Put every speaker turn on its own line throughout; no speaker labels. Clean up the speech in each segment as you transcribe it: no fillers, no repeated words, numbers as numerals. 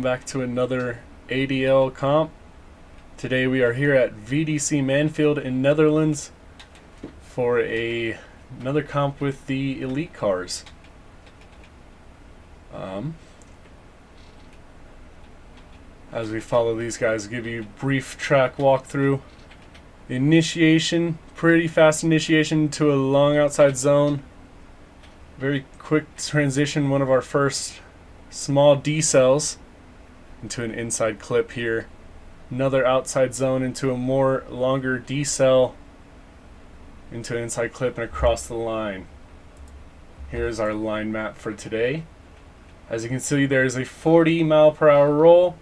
welcome back to another ADL comp. Today we are here at VDC Manfield in Netherlands for another comp with the elite cars. As we follow these guys, give you a brief track walkthrough. Initiation, pretty fast initiation to a long outside zone. Very quick transition, one of our first small decels into an inside clip here. Another outside zone into a more longer decel into an inside clip and across the line. Here's our line map for today. As you can see, there's a 40 mile per hour roll.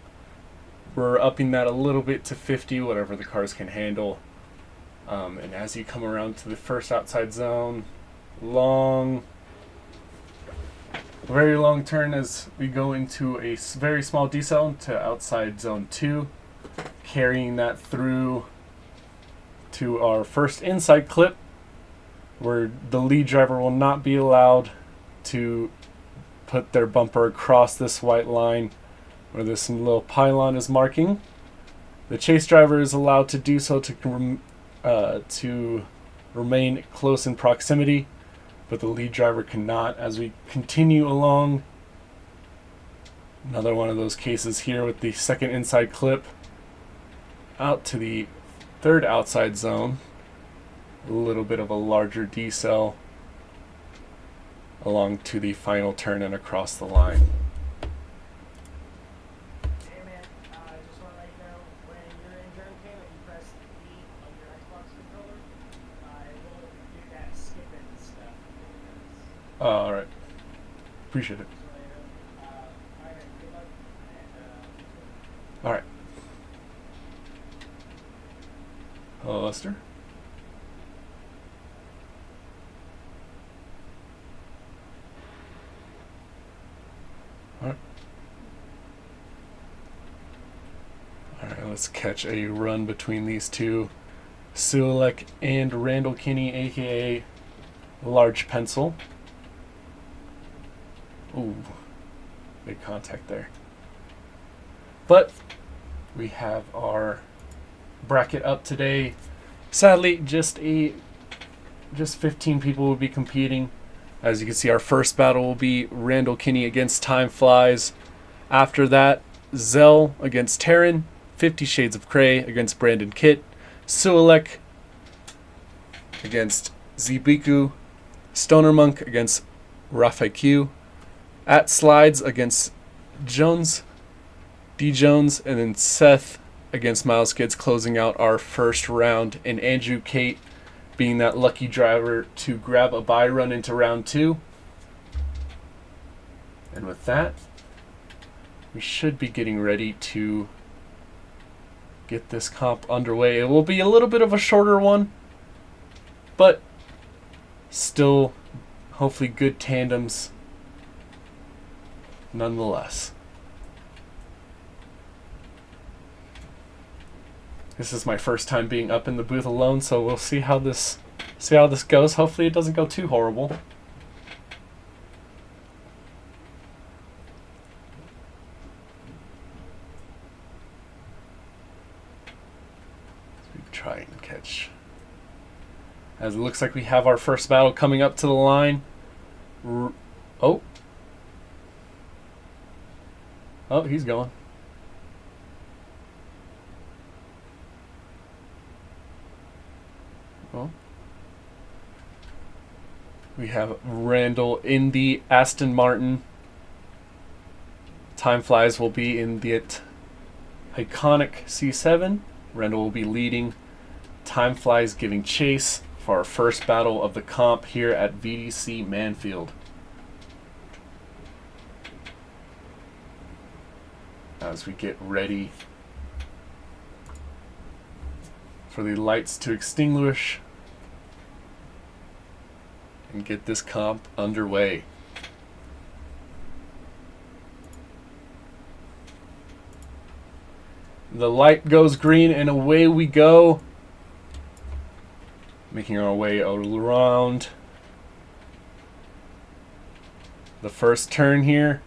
We're upping that a little bit to 50, whatever the cars can handle. And as you come around to the first outside zone, very long turn as we go into a very small decel to outside zone 2, carrying that through to our first inside clip, where the lead driver will not be allowed to put their bumper across this white line where this little pylon is marking. The chase driver is allowed to do so to remain close in proximity, but the lead driver cannot. As we continue along, another one of those cases here with the second inside clip out to the third outside zone, a little bit of a larger decel along to the final turn and across the line.
Hey man, I just want to let you know, when you're in turn K, when you press E on your Xbox controller, it won't do that skipping stuff.
Oh, alright. Appreciate it.
Alright, good luck, and
Alright. Hello, Lester. Alright. Alright, let's catch a run between these two. Sulek and Randall Kinney, aka Large Pencil. Ooh, big contact there. But we have our bracket up today. Sadly, just 15 people will be competing. As you can see, our first battle will be Randall Kinney against Time Flies. After that, Zell against Taryn, 50 Shades of Grey against Brandon Kitt, Sulek against Zibiku, Stoner Monk against Rafa Q, At Slides against Jones, D Jones, and then Seth against Miles Kids, closing out our first round, and Andrew Kate being that lucky driver to grab a bye run into round 2. And with that, we should be getting ready to get this comp underway. It will be a little bit of a shorter one, but still hopefully good tandems nonetheless. This is my first time being up in the booth alone, so we'll see how this goes. Hopefully it doesn't go too horrible. Let's try and catch. As it looks like we have our first battle coming up to the line. Oh, he's going. Well, we have Randall in the Aston Martin. Time Flies will be in the iconic C7. Randall will be leading. Time Flies giving chase for our first battle of the comp here at VDC Manfield. As we get ready for the lights to extinguish and get this comp underway. The light goes green and away we go, making our way around the first turn here.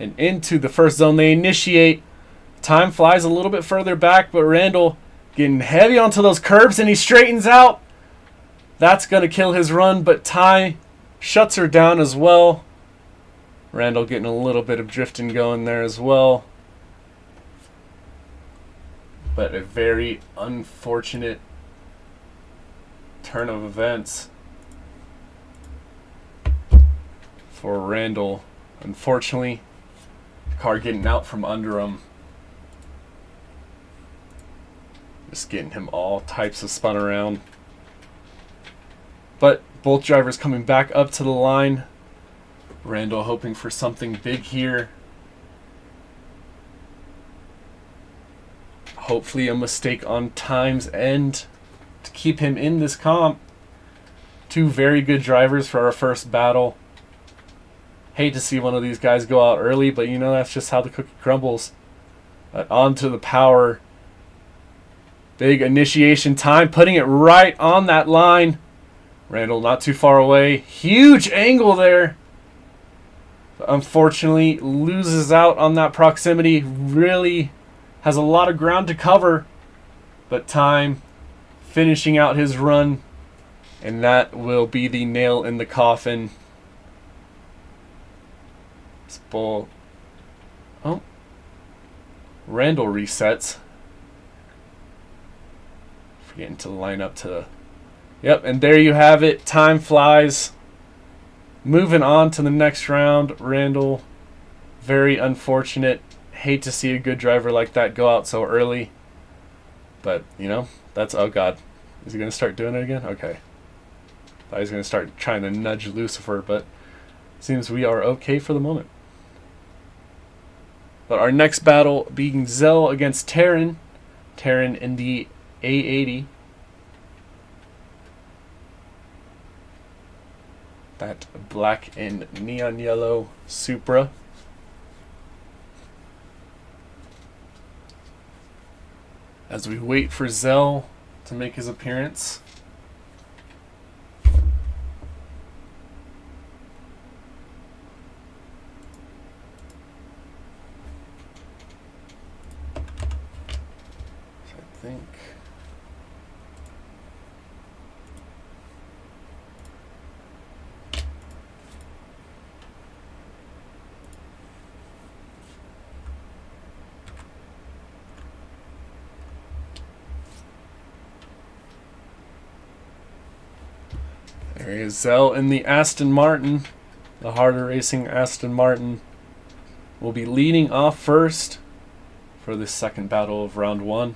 and into the first zone. They initiate. Time flies a little bit further back, but Randall getting heavy onto those curbs, and he straightens out. That's going to kill his run, but Ty shuts her down as well. Randall getting a little bit of drifting going there as well. But a very unfortunate turn of events for Randall. Unfortunately, the car getting out from under him. Just getting him all types of spun around. But both drivers coming back up to the line. Randall hoping for something big here. Hopefully a mistake on Time's end to keep him in this comp. Two very good drivers for our first battle. Hate to see one of these guys go out early, but you know that's just how the cookie crumbles. Onto the power. Big initiation Time, putting it right on that line. Randall not too far away. Huge angle there. Unfortunately, loses out on that proximity. Really has a lot of ground to cover. But Time finishing out his run. And that will be the nail in the coffin. Oh. Randall resets. Forgetting to line up to... Yep, and there you have it. Time flies. Moving on to the next round. Randall, very unfortunate. Hate to see a good driver like that go out so early. But, you know, that's... Oh, God. Is he going to start doing it again? Okay. Thought he was going to start trying to nudge Lucifer, but seems we are okay for the moment. But our next battle being Zell against Taryn. Taryn in the A80. That black and neon yellow Supra. As we wait for Zell to make his appearance. I think... There is Zell in the Aston Martin. The harder racing Aston Martin will be leading off first for the second battle of round one.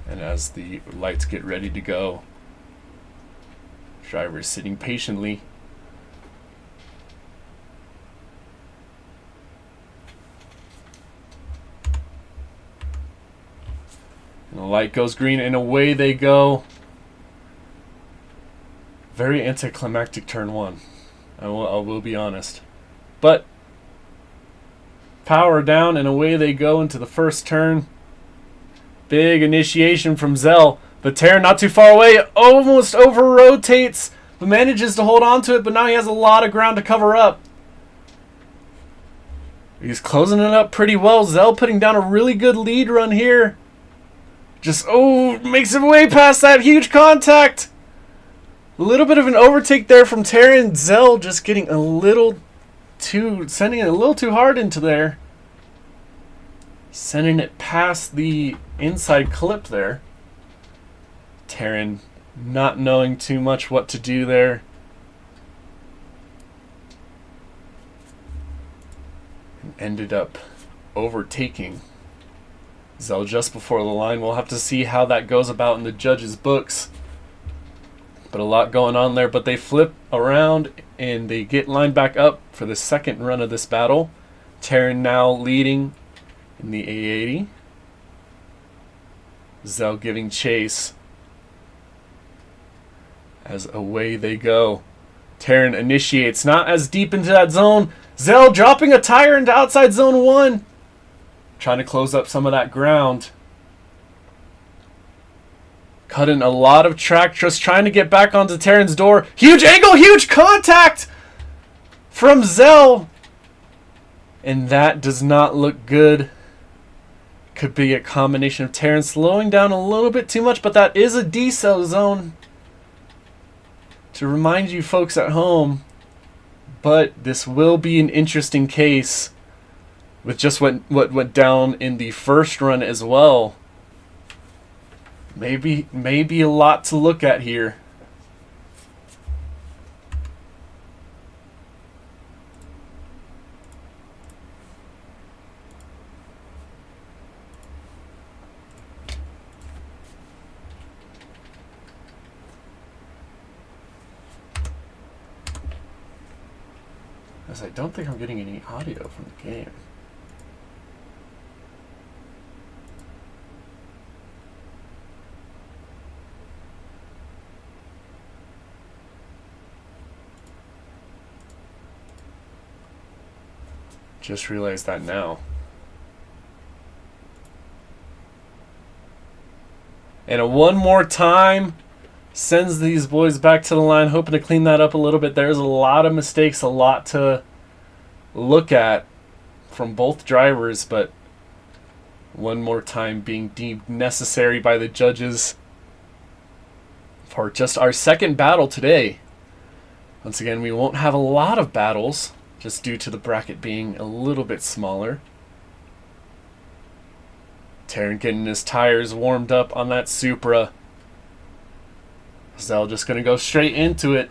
And as the lights get ready to go, drivers sitting patiently. And the light goes green, and away they go. Very anticlimactic turn one. I will be honest. But power down, and away they go into the first turn. Big initiation from Zell. But Taryn not too far away. Almost over-rotates. But manages to hold on to it, but now he has a lot of ground to cover up. He's closing it up pretty well. Zell putting down a really good lead run here. Just, makes it way past that huge contact. A little bit of an overtake there from Taryn. Zell just getting a little too, sending it a little too hard into there. Sending it past the inside clip there. Taryn not knowing too much what to do there. And ended up overtaking Zell just before the line. We'll have to see how that goes about in the judges' books. But a lot going on there. But they flip around and they get lined back up for the second run of this battle. Taryn now leading in the A80. Zell giving chase. As away they go. Taryn initiates. Not as deep into that zone. Zell dropping a tire into outside zone 1. Trying to close up some of that ground. Cutting a lot of track, just trying to get back onto Taryn's door. Huge angle, huge contact! from Zell. And that does not look good. Could be a combination of Terran slowing down a little bit too much, but that is a decel zone. To remind you folks at home, but this will be an interesting case with just what went down in the first run as well. Maybe a lot to look at here. As I don't think I'm getting any audio from the game. Just realized that now. And one more time sends these boys back to the line, hoping to clean that up a little bit. There's a lot of mistakes, a lot to look at from both drivers, but one more time being deemed necessary by the judges for just our second battle today. Once again, we won't have a lot of battles just due to the bracket being a little bit smaller. Terran getting his tires warmed up on that Supra. Zell just going to go straight into it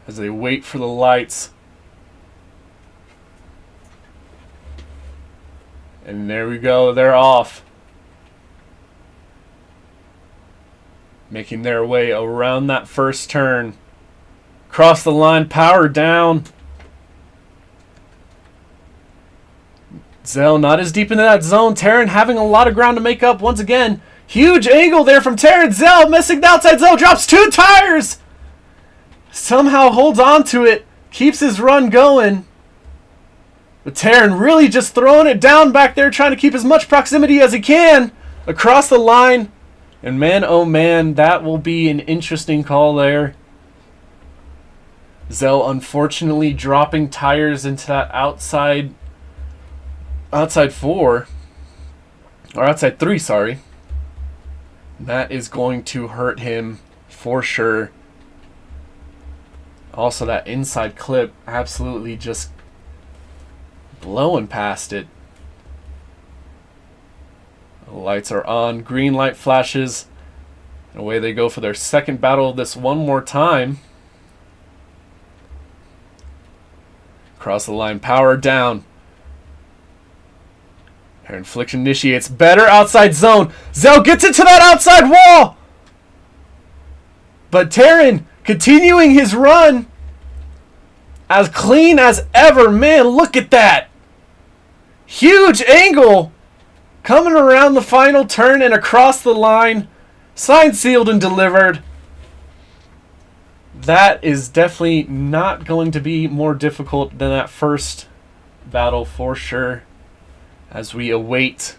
as they wait for the lights. And there we go, they're off. Making their way around that first turn. Cross the line, power down. Zell not as deep into that zone. Terran having a lot of ground to make up once again. Huge angle there from Terran. Zell missing the outside zone. Drops 2 tires. Somehow holds on to it. Keeps his run going. But Terran really just throwing it down back there. Trying to keep as much proximity as he can. Across the line. And man, oh man, that will be an interesting call there. Zell unfortunately dropping tires into that outside 4. Or outside 3, sorry. That is going to hurt him for sure. Also, that inside clip absolutely just blowing past it. The lights are on. Green light flashes. And away they go for their second battle of this one more time. Cross the line. Power down. Air infliction initiates. Better outside zone. Zell gets into that outside wall. But Terran continuing his run. As clean as ever. Man, look at that. Huge angle. Coming around the final turn and across the line. Signed, sealed, and delivered. That is definitely not going to be more difficult than that first battle for sure. As we await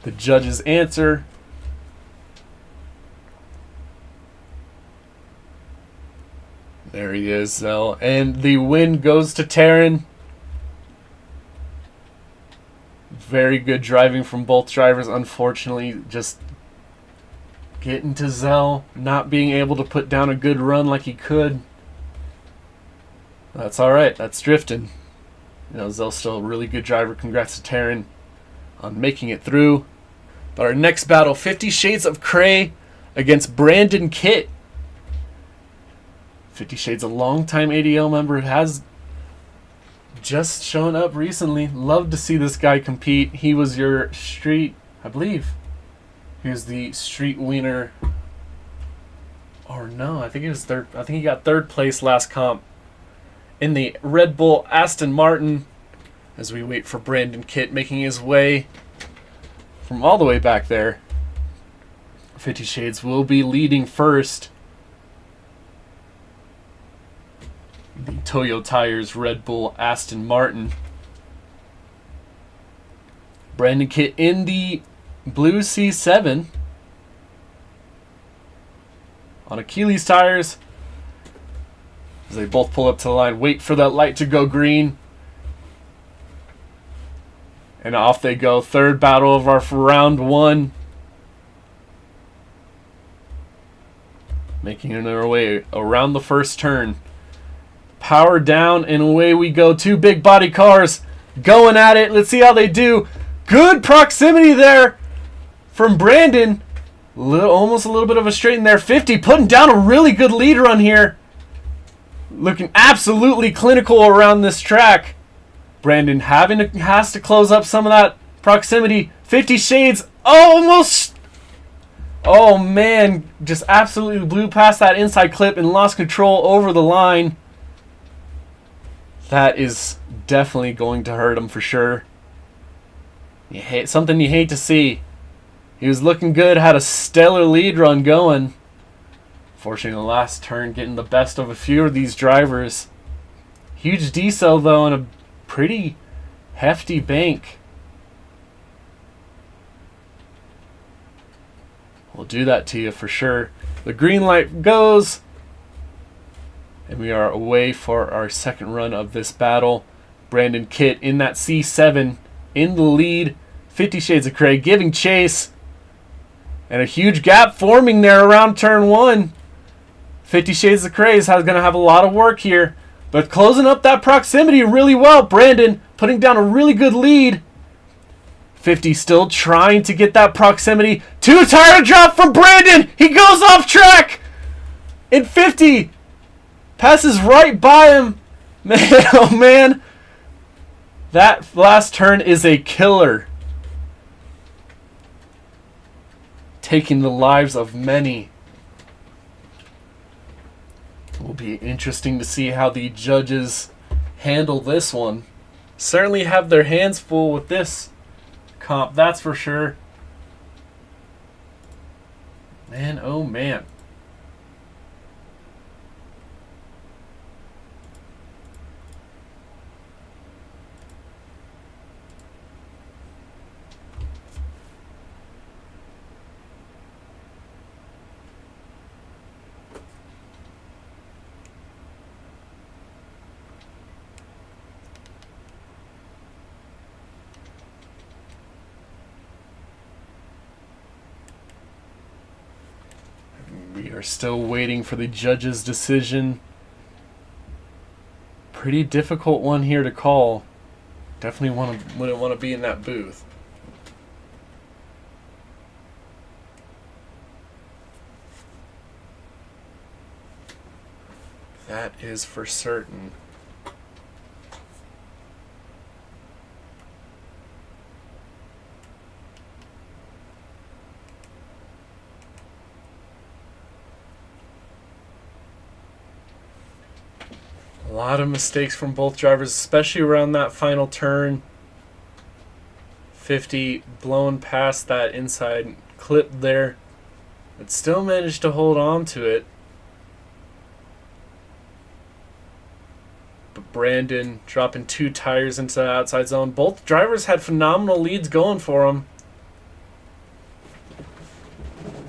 the judge's answer. There he is, Zell. And the win goes to Terran. Very good driving from both drivers. Unfortunately, just getting to Zell. Not being able to put down a good run like he could. That's alright. That's drifting. You know, Zell's still a really good driver. Congrats to Terran on making it through. But our next battle, 50 Shades of Cray against Brandon Kitt. 50 Shades, a longtime ADL member, has just shown up recently. Love to see this guy compete. He was your street, I believe. He was the street winner. Or no, I think he was third. I think he got third place last comp in the Red Bull Aston Martin. As we wait for Brandon Kitt making his way from all the way back there. 50 Shades will be leading first. The Toyo Tires Red Bull Aston Martin. Brandon Kitt in the blue C7 on Achilles tires. As they both pull up to the line, wait for that light to go green. And off they go. Third battle of our round one. Making their way around the first turn. Power down and away we go. Two big body cars going at it. Let's see how they do. Good proximity there from Brandon. Almost a little bit of a straight in there. 50 putting down a really good lead run here. Looking absolutely clinical around this track. Brandon has to close up some of that proximity. 50 Shades almost. Oh man, just absolutely blew past that inside clip and lost control over the line. That is definitely going to hurt him for sure. Something you hate to see. He was looking good, had a stellar lead run going. Fortunately, the last turn getting the best of a few of these drivers. Huge decel though, and a pretty hefty bank. We'll do that to you for sure. The green light goes. And we are away for our second run of this battle. Brandon Kitt in that C7 in the lead. 50 Shades of Craig giving chase. And a huge gap forming there around turn one. 50 Shades of Craig is going to have a lot of work here. But closing up that proximity really well. Brandon putting down a really good lead. 50 still trying to get that proximity. Two tire drop from Brandon. He goes off track. And 50 passes right by him. Man, oh man. That last turn is a killer. Taking the lives of many. It will be interesting to see how the judges handle this one. Certainly have their hands full with this comp, that's for sure. Man, oh man. We are still waiting for the judge's decision. Pretty difficult one here to call. Definitely wouldn't want to be in that booth. That is for certain. A lot of mistakes from both drivers, especially around that final turn. 50 blown past that inside clip there, but still managed to hold on to it. But Brandon dropping two tires into the outside zone. Both drivers had phenomenal leads going for them.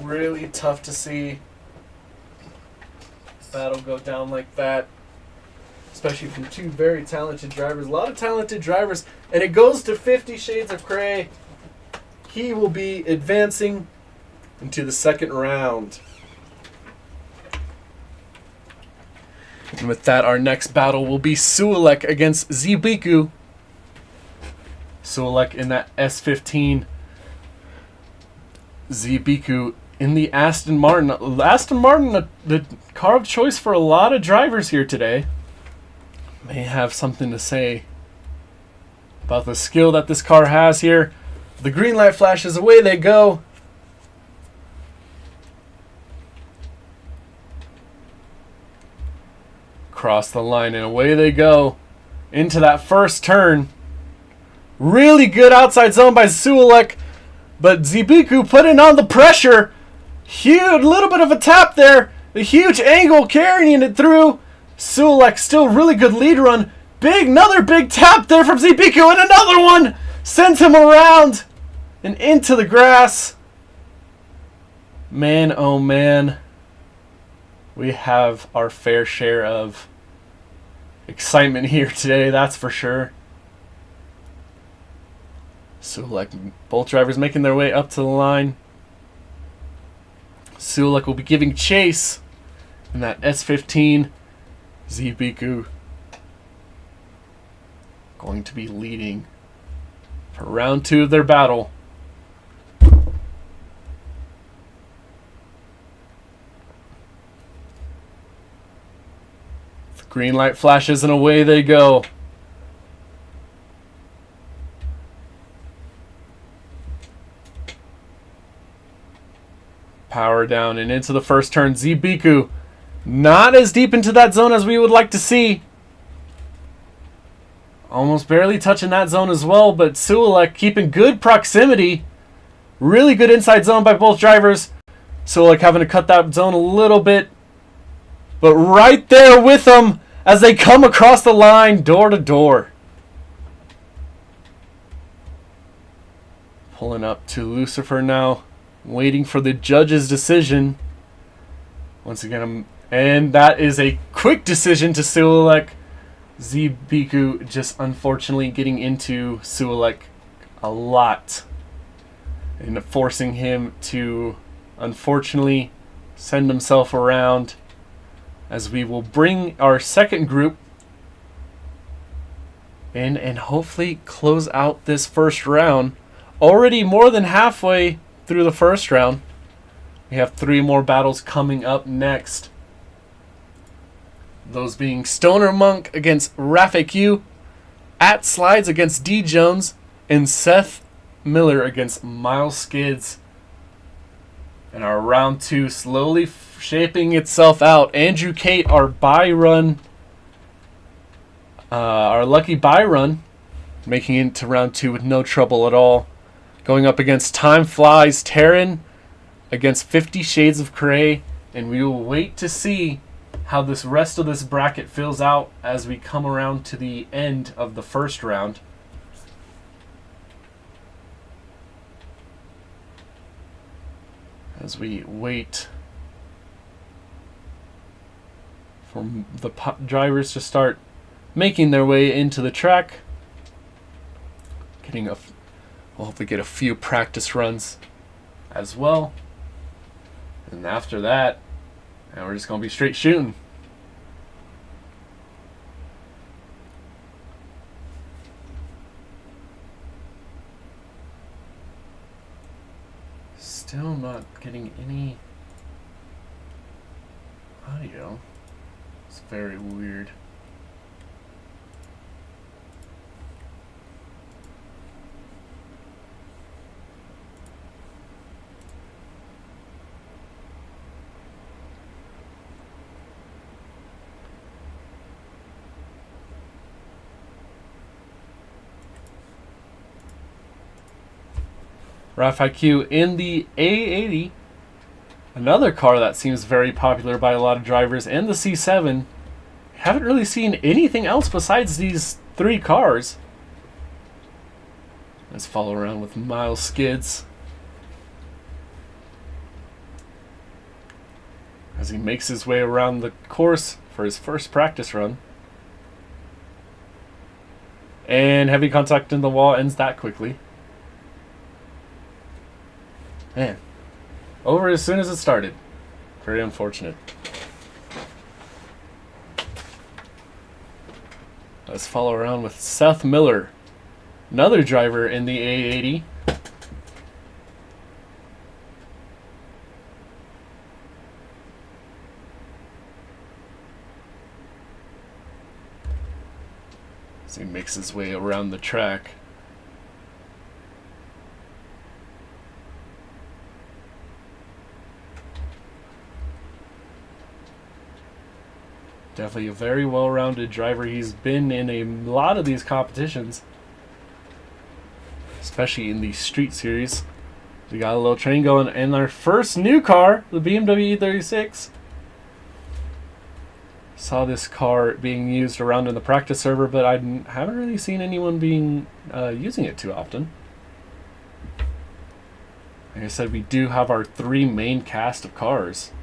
Really tough to see the battle go down like that. Especially from two very talented drivers. A lot of talented drivers. And it goes to 50 Shades of Cray. He will be advancing into the second round. And with that, our next battle will be Sualek against Zibiku. Sualek in that S15. Zibiku in the Aston Martin. Aston Martin, the car of choice for a lot of drivers here today. May have something to say about the skill that this car has here. The green light flashes, away they go. Cross the line and away they go into that first turn. Really good outside zone by Sualek, but Zibiku putting on the pressure. Huge, little bit of a tap there. The huge angle carrying it through. Sualek still really good lead run. Another big tap there from Zibiku, and another one sends him around and into the grass. Man, oh man. We have our fair share of excitement here today, that's for sure. Sulek, both drivers making their way up to the line. Sulek will be giving chase in that S15. Zibiku going to be leading for round 2 of their battle. The green light flashes and away they go. Power down and into the first turn. Zibiku not as deep into that zone as we would like to see. Almost barely touching that zone as well, but Sulek keeping good proximity. Really good inside zone by both drivers. Sulek having to cut that zone a little bit. But right there with them as they come across the line door to door. Pulling up to Lucifer now. Waiting for the judge's decision. Once again, and that is a quick decision to Sulek. Zibiku just unfortunately getting into Sulek a lot and forcing him to unfortunately send himself around, as we will bring our second group in and hopefully close out this first round. Already more than halfway through the first round. We have 3 more battles coming up next. Those being Stoner Monk against Rafik, At Slides against D Jones, and Seth Miller against Miles Skids. And our round 2 slowly shaping itself out. Andrew Kate, our buy run, our lucky buy run, making it to round 2 with no trouble at all. Going up against Time Flies Terran against 50 Shades of Grey, and we will wait to see how this rest of this bracket fills out as we come around to the end of the first round. As we wait for the drivers to start making their way into the track, we'll hopefully get a few practice runs as well. And after that, we're just going to be straight shooting. Still not getting any audio. It's very weird. Rafik in the A80, another car that seems very popular by a lot of drivers, and the C7. Haven't really seen anything else besides these 3 cars. Let's follow around with Miles Skids as he makes his way around the course for his first practice run. And heavy contact in the wall ends that quickly. Man, over as soon as it started. Very unfortunate. Let's follow around with Seth Miller, another driver in the A80. As he makes his way around the track. Definitely a very well-rounded driver. He's been in a lot of these competitions, especially in the Street Series. We got a little train going, and our first new car, the BMW E36. Saw this car being used around in the practice server, but I haven't really seen anyone using it too often. Like I said, we do have our 3 main cast of cars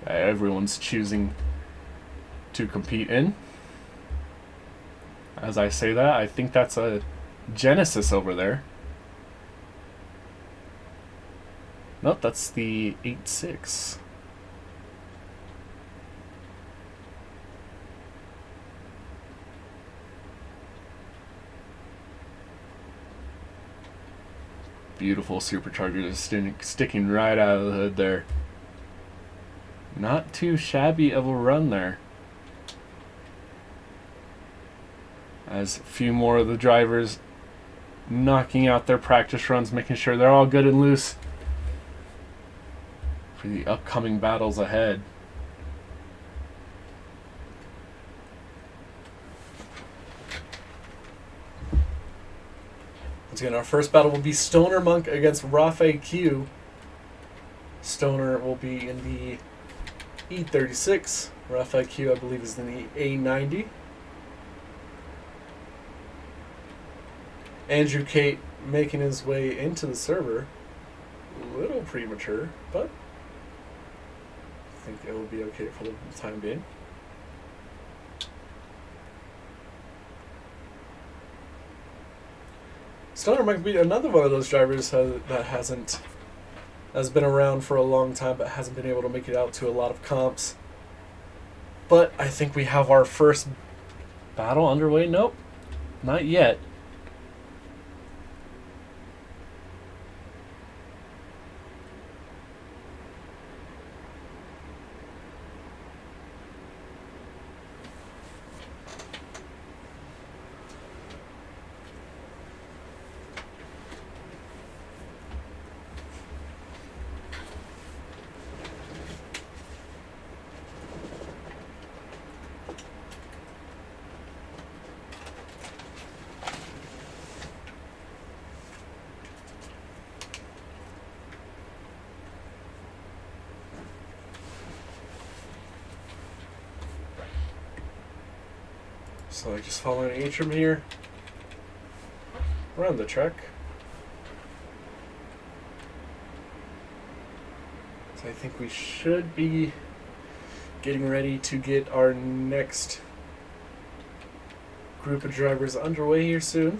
everyone's choosing to compete in. As I say that, I think that's a Genesis over there. Nope, that's the 8.6. Beautiful supercharger just sticking right out of the hood there. Not too shabby of a run there. As a few more of the drivers knocking out their practice runs, making sure they're all good and loose for the upcoming battles ahead. Once again, our first battle will be Stoner Monk against Rafe Q. Stoner will be in the E36. Rafe Q, I believe, is in the A90. Andrew Kate making his way into the server. A little premature, but I think it will be okay for the time being. Stoner might be another one of those drivers that has been around for a long time but hasn't been able to make it out to a lot of comps. But I think we have our first battle underway. Nope, not yet. So just following Atrium here around the track. So I think we should be getting ready to get our next group of drivers underway here soon.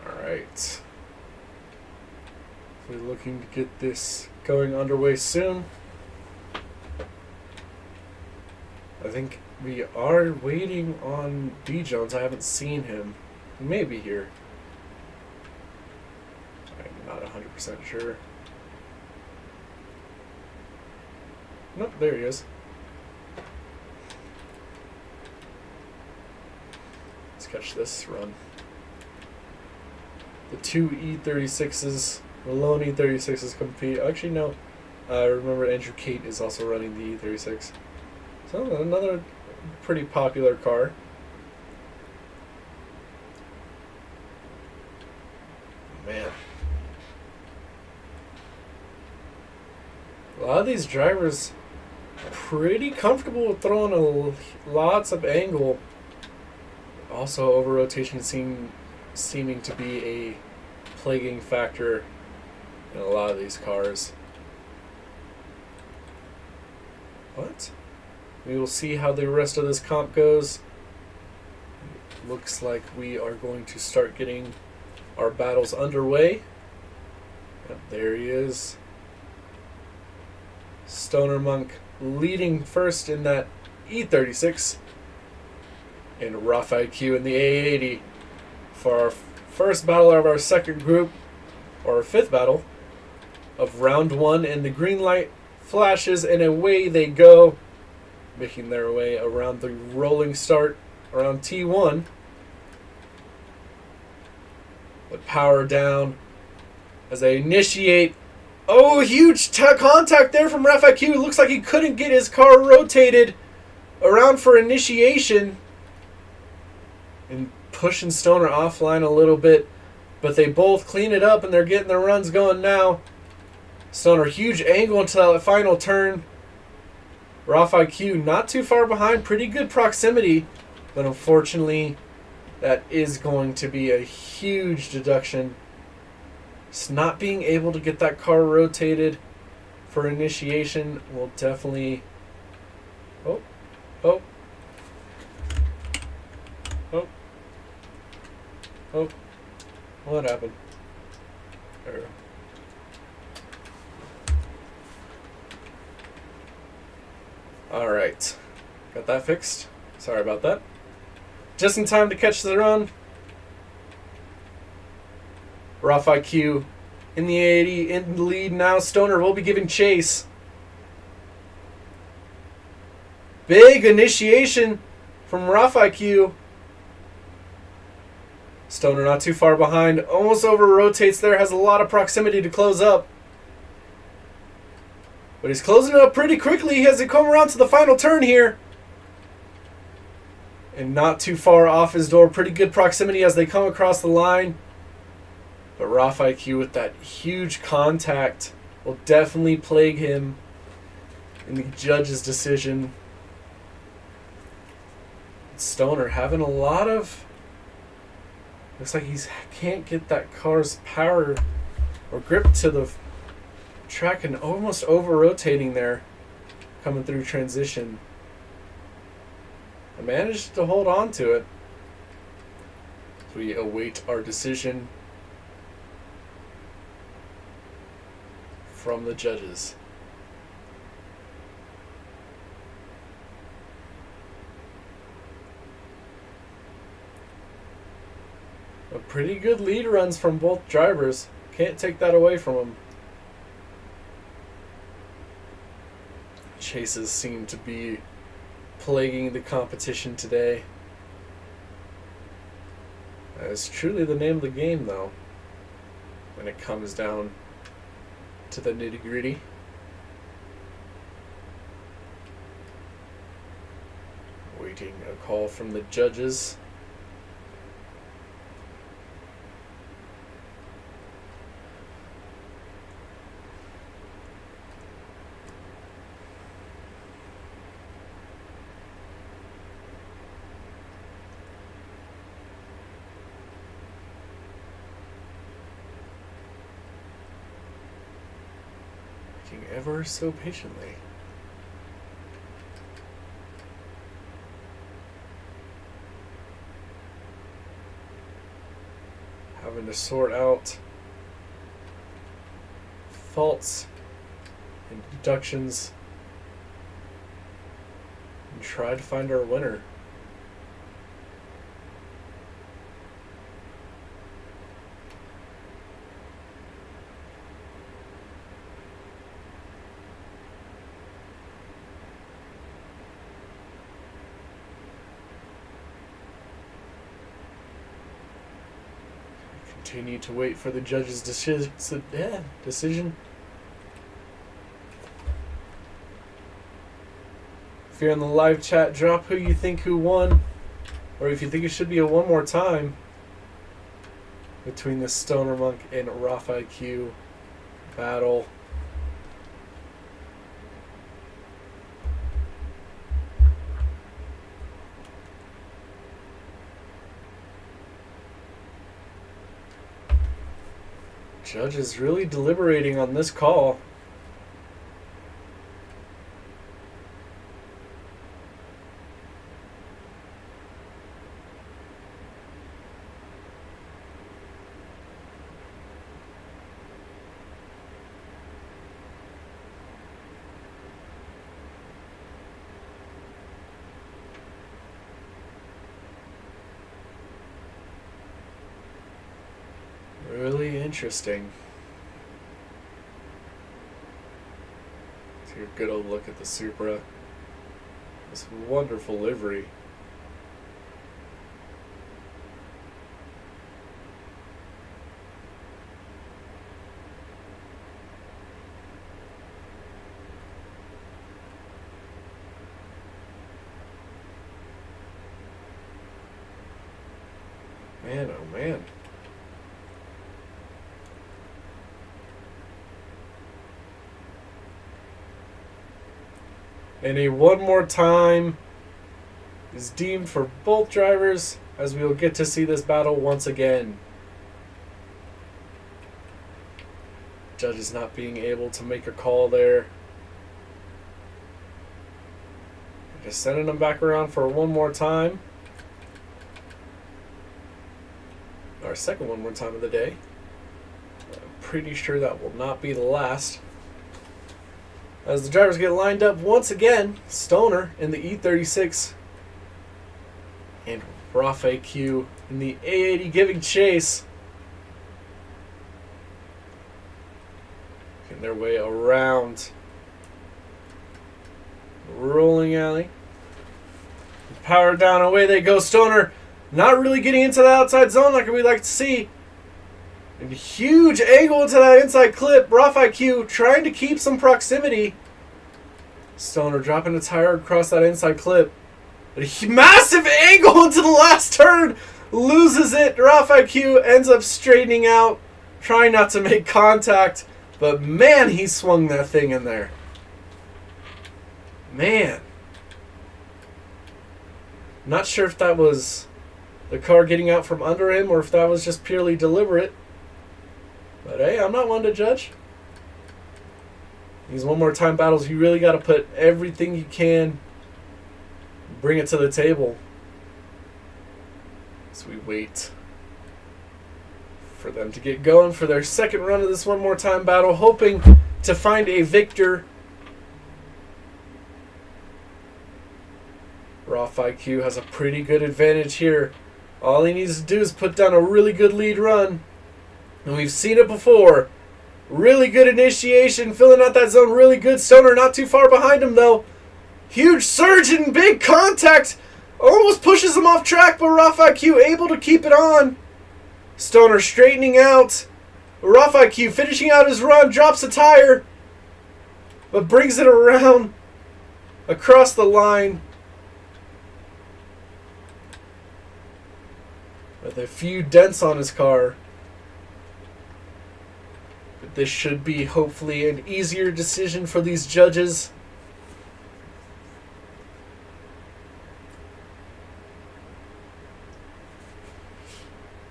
Alright. We're looking to get this going underway soon. I think we are waiting on D Jones. I haven't seen him. He may be here. I'm not 100% sure. Nope, there he is. Let's catch this run. The two E36s, Malone E36s compete. Actually, no. I remember Andrew Kate is also running the E36. So, another pretty popular car. Man. A lot of these drivers pretty comfortable with throwing lots of angle. Also, over rotation seeming to be a plaguing factor in a lot of these cars. But we will see how the rest of this comp goes. Looks like we are going to start getting our battles underway. Yep, there he is. Stoner Monk leading first in that E36. And Rafe Q in the A80 for our first battle of our second group, or fifth battle of round one. And the green light flashes and away they go, making their way around the rolling start around T1. But power down as they initiate Oh, huge contact there from Ref IQ. Looks like he couldn't get his car rotated around for initiation. And pushing Stoner offline a little bit. But they both clean it up and they're getting their runs going now. Stoner, huge angle into that final turn. Ref IQ not too far behind. Pretty good proximity. But unfortunately, that is going to be a huge deduction. Just not being able to get that car rotated for initiation will definitely... Oh. Oh. Oh. Oh. What happened? There we go. Alright. Got that fixed. Sorry about that. Just in time to catch the run. Ref IQ in the 80, in the lead now. Stoner will be giving chase. Big initiation from Ref IQ. Stoner not too far behind. Almost over rotates there. Has a lot of proximity to close up. But he's closing it up pretty quickly as he come around to the final turn here. And not too far off his door. Pretty good proximity as they come across the line. But Ref IQ with that huge contact will definitely plague him in the judge's decision. Stoner having a lot of... Looks like he can't get that car's power or grip to the track and almost over-rotating there coming through transition. I managed to hold on to it. So we await our decision from the judges. A pretty good lead runs from both drivers. Can't take that away from them. Chases seem to be plaguing the competition today. That is truly the name of the game, though, when it comes down to the nitty-gritty. Waiting a call from the judges. Ever so patiently. Having to sort out faults and deductions and try to find our winner. Continue to wait for the judge's decision. If you're in the live chat, drop who you think who won, or if you think it should be a one more time between the Stoner Monk and Ref IQ battle. Judge is really deliberating on this call. Really interesting. Take a good old look at the Supra. This wonderful livery. Man, oh man. And a one more time is deemed for both drivers, as we will get to see this battle once again. Judges not being able to make a call there. Just sending them back around for one more time. Our second one more time of the day. I'm pretty sure that will not be the last. As the drivers get lined up once again, Stoner in the E36 and Rafa Q in the A80 giving chase. Getting their way around rolling alley. Power down, away they go. Stoner not really getting into the outside zone like we like to see. And a huge angle into that inside clip. Rafa Q trying to keep some proximity. Stoner dropping a tire across that inside clip. A massive angle into the last turn. Loses it. Rafa Q ends up straightening out. Trying not to make contact. But man, he swung that thing in there. Man. Not sure if that was the car getting out from under him or if that was just purely deliberate. But hey, I'm not one to judge. These one more time battles, you really got to put everything you can, bring it to the table. So we wait for them to get going for their second run of this one more time battle, hoping to find a victor. Rafa Q has a pretty good advantage here. All he needs to do is put down a really good lead run. And we've seen it before. Really good initiation, filling out that zone really good. Stoner not too far behind him though. Huge surge and big contact. Almost pushes him off track, but Rafa Q able to keep it on. Stoner straightening out. Rafa Q finishing out his run, drops a tire, but brings it around across the line. With a few dents on his car. But this should be hopefully an easier decision for these judges.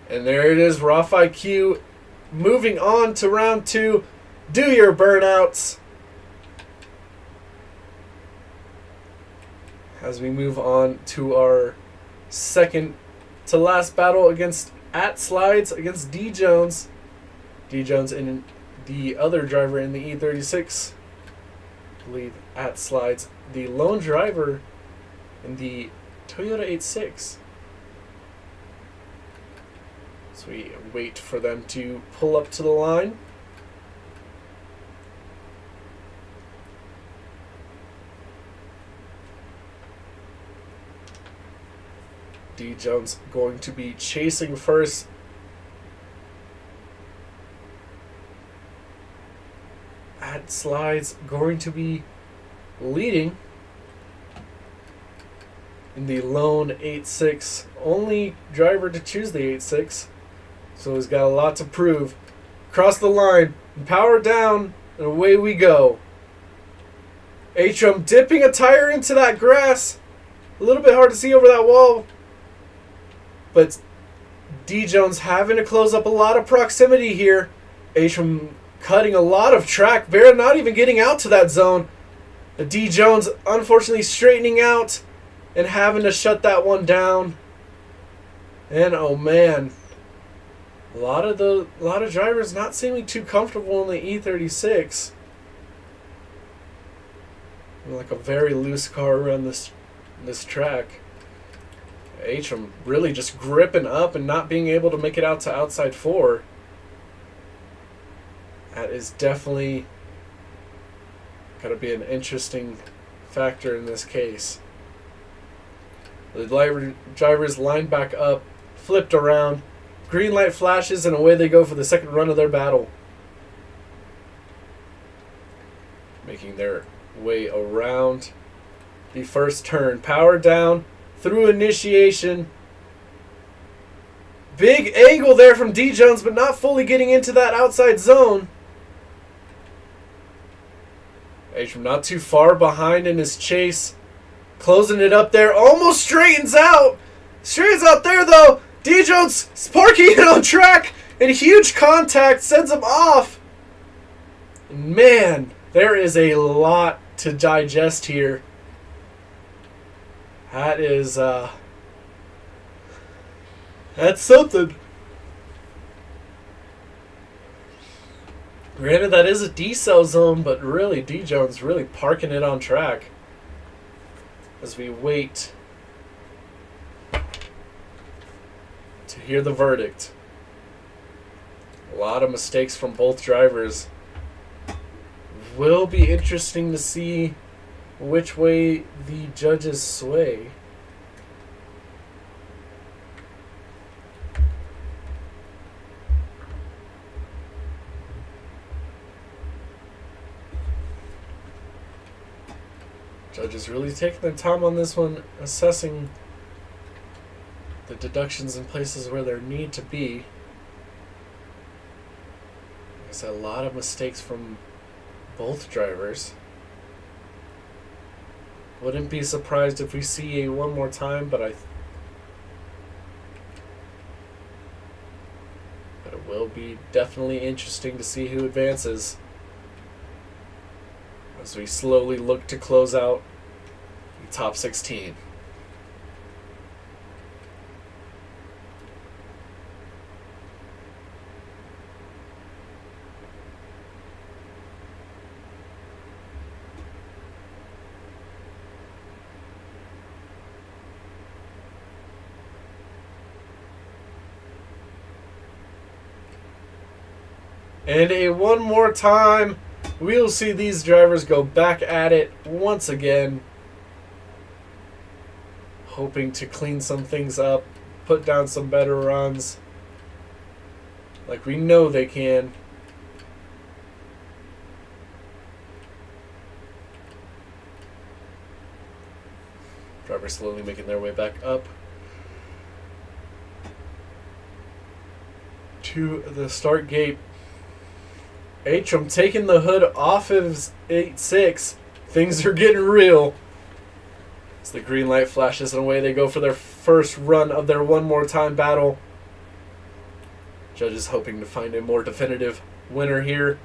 And there it is, Rafa Q moving on to round 2. Do your burnouts. As we move on to our second to last battle against At Slides against D Jones. D Jones and the other driver in the E36. I believe At Slides, the lone driver in the Toyota 86. So we wait for them to pull up to the line. D Jones going to be chasing first. At Slides going to be leading in the lone 8.6. Only driver to choose the 8.6. So he's got a lot to prove. Cross the line, power down, and away we go. Atrum dipping a tire into that grass. A little bit hard to see over that wall. But D Jones having to close up a lot of proximity here. Atrum cutting a lot of track. Vera not even getting out to that zone. But D Jones unfortunately straightening out and having to shut that one down. And oh man, a lot of drivers not seeming too comfortable in the E36. Like a very loose car around this track. Atrum really just gripping up and not being able to make it out to outside 4. That is definitely going to be an interesting factor in this case. The drivers lined back up, flipped around, green light flashes, and away they go for the second run of their battle. Making their way around the first turn. Power down through initiation. Big angle there from D. Jones, but not fully getting into that outside zone. Atrum not too far behind in his chase. Closing it up there. Almost straightens out. Straightens out there, though. D. Jones parking it on track. And huge contact sends him off. Man, there is a lot to digest here. That is, that's something. Granted, that is a D-cell zone, but really, D. Jones really parking it on track as we wait to hear the verdict. A lot of mistakes from both drivers. Will be interesting to see which way the judges sway. Judges really taking their time on this one, assessing the deductions in places where there need to be. There's a lot of mistakes from both drivers. Wouldn't be surprised if we see a one more time, but it will be definitely interesting to see who advances as we slowly look to close out the top 16. And one more time, we'll see these drivers go back at it once again, hoping to clean some things up, put down some better runs, like we know they can. Drivers slowly making their way back up to the start gate. Atrum taking the hood off of his 8.6. Things are getting real. As the green light flashes and away they go for their first run of their one more time battle. Judges hoping to find a more definitive winner here.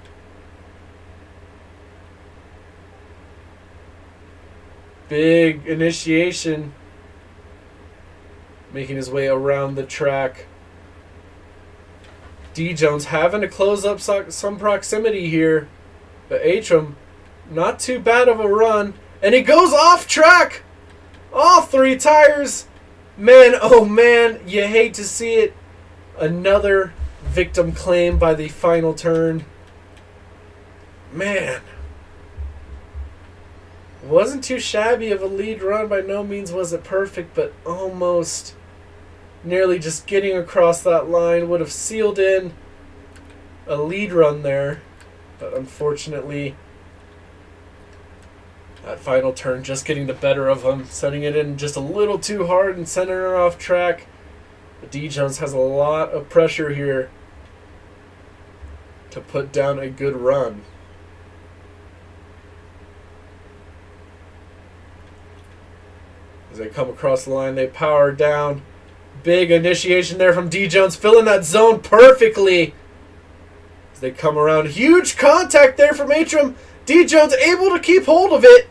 Big initiation. Making his way around the track. D. Jones having to close up some proximity here. But Atrum, not too bad of a run. And he goes off track. All three tires. Man, oh man, you hate to see it. Another victim claim by the final turn. Man. Wasn't too shabby of a lead run. By no means was it perfect, but almost nearly just getting across that line would have sealed in a lead run there. But unfortunately, that final turn just getting the better of him, setting it in just a little too hard and sending her off track. But D. Jones has a lot of pressure here to put down a good run. As they come across the line, they power down. Big initiation there from D. Jones, filling that zone perfectly. As they come around, huge contact there from Atrum. D. Jones able to keep hold of it.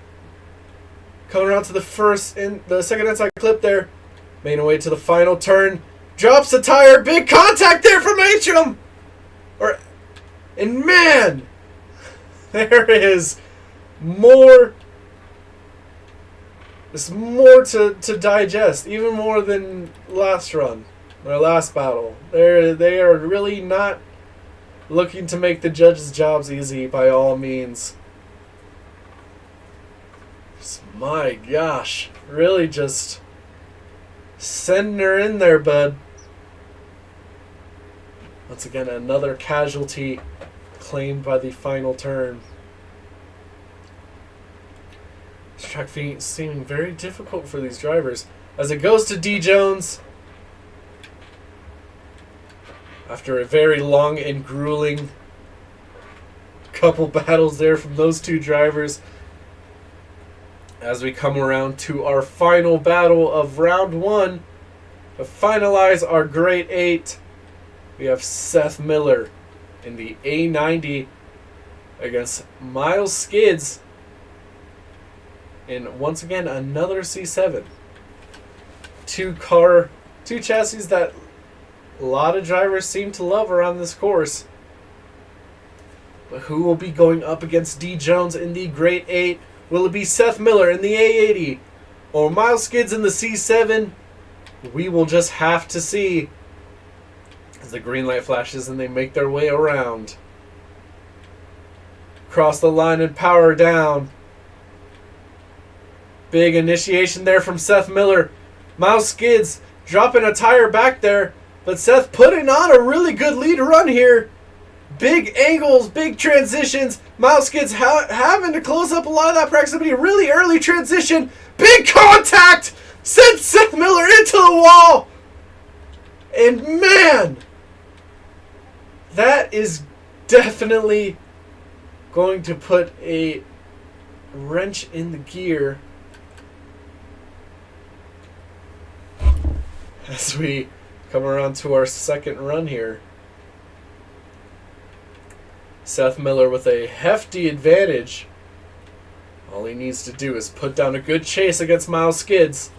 Coming around to the second inside clip there. Making away to the final turn. Drops the tire. Big contact there from Atrum. And man, there is more. There's more to digest, even more than last run, or last battle. They are really not looking to make the judges' jobs easy by all means. My gosh, really just sending her in there, bud. Once again, another casualty claimed by the final turn. This track seeming very difficult for these drivers. As it goes to D. Jones. After a very long and grueling couple battles there from those two drivers, as we come around to our final battle of round one to finalize our Great 8, we have Seth Miller in the A90 against Miles Skids in, once again, another C7. Two chassis that a lot of drivers seem to love around this course. But who will be going up against D. Jones in the Great 8? Will it be Seth Miller in the A80 or Miles Skids in the C7? We will just have to see as the green light flashes and they make their way around. Cross the line and power down. Big initiation there from Seth Miller. Miles Skids dropping a tire back there, but Seth putting on a really good lead run here. Big angles, big transitions. Miles Skids having to close up a lot of that proximity. Really early transition. Big contact! Sent Seth Miller into the wall! And man, that is definitely going to put a wrench in the gear as we come around to our second run here. Seth Miller with a hefty advantage. All he needs to do is put down a good chase against Miles Skids.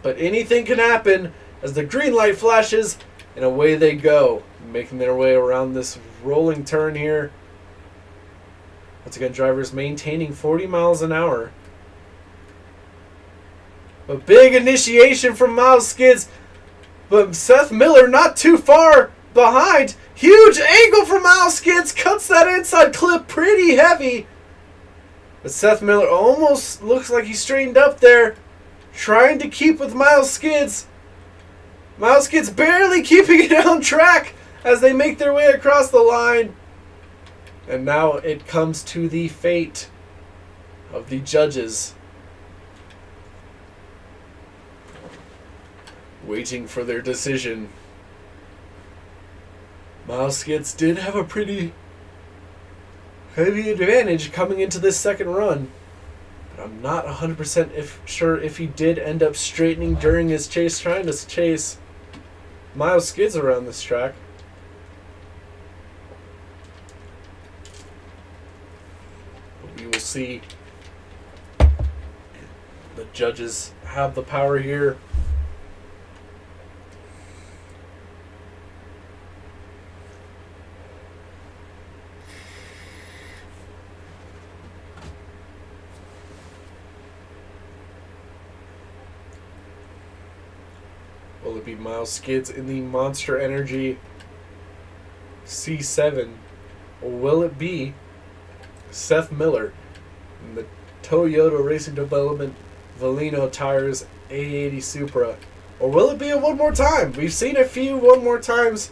But anything can happen as the green light flashes and away they go, making their way around this rolling turn here. Once again, drivers maintaining 40 miles an hour. A big initiation from Miles Skids, but Seth Miller not too far behind. Huge angle from Miles Skids, cuts that inside clip pretty heavy. But Seth Miller almost looks like he straightened up there, trying to keep with Miles Skids. Miles Skids barely keeping it on track as they make their way across the line. And now it comes to the fate of the judges, waiting for their decision. Miles Skids did have a pretty heavy advantage coming into this second run, but I'm not 100% sure if he did end up straightening during his chase, trying to chase Miles Skids around this track. But we will see. The judges have the power here. Will it be Miles Skids in the Monster Energy C7? Or will it be Seth Miller in the Toyota Racing Development Valino Tires A80 Supra? Or will it be a one more time? We've seen a few one more times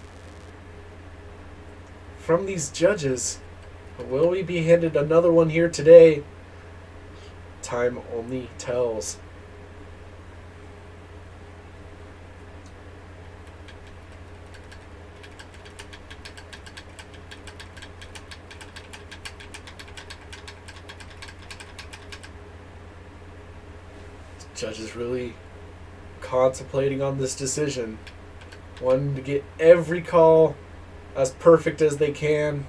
from these judges. But will we be handed another one here today? Time only tells. Judges really contemplating on this decision, wanting to get every call as perfect as they can.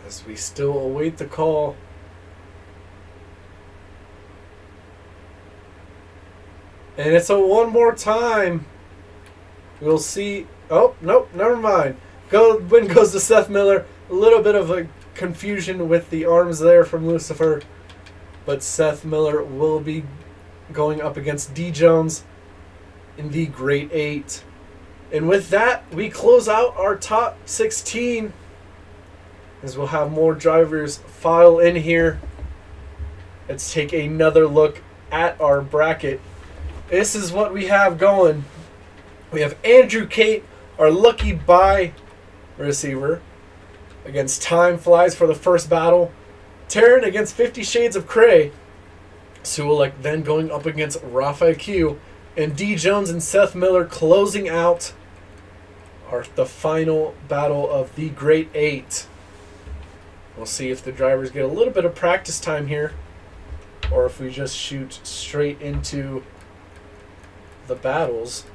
As we still await the call. And it's a one more time. We'll see. Oh, nope, never mind. Win goes to Seth Miller. A little bit of a confusion with the arms there from Lucifer. But Seth Miller will be going up against D Jones in the Great 8. And with that, we close out our top 16, as we'll have more drivers file in here. Let's take another look at our bracket. This is what we have going. We have Andrew Cate, our lucky bye receiver, against Time Flies for the first battle. Taryn against 50 Shades of Cray. Sulik then going up against Rafa Q. And D Jones and Seth Miller closing out the final battle of the Great 8. We'll see if the drivers get a little bit of practice time here, or if we just shoot straight into the battles.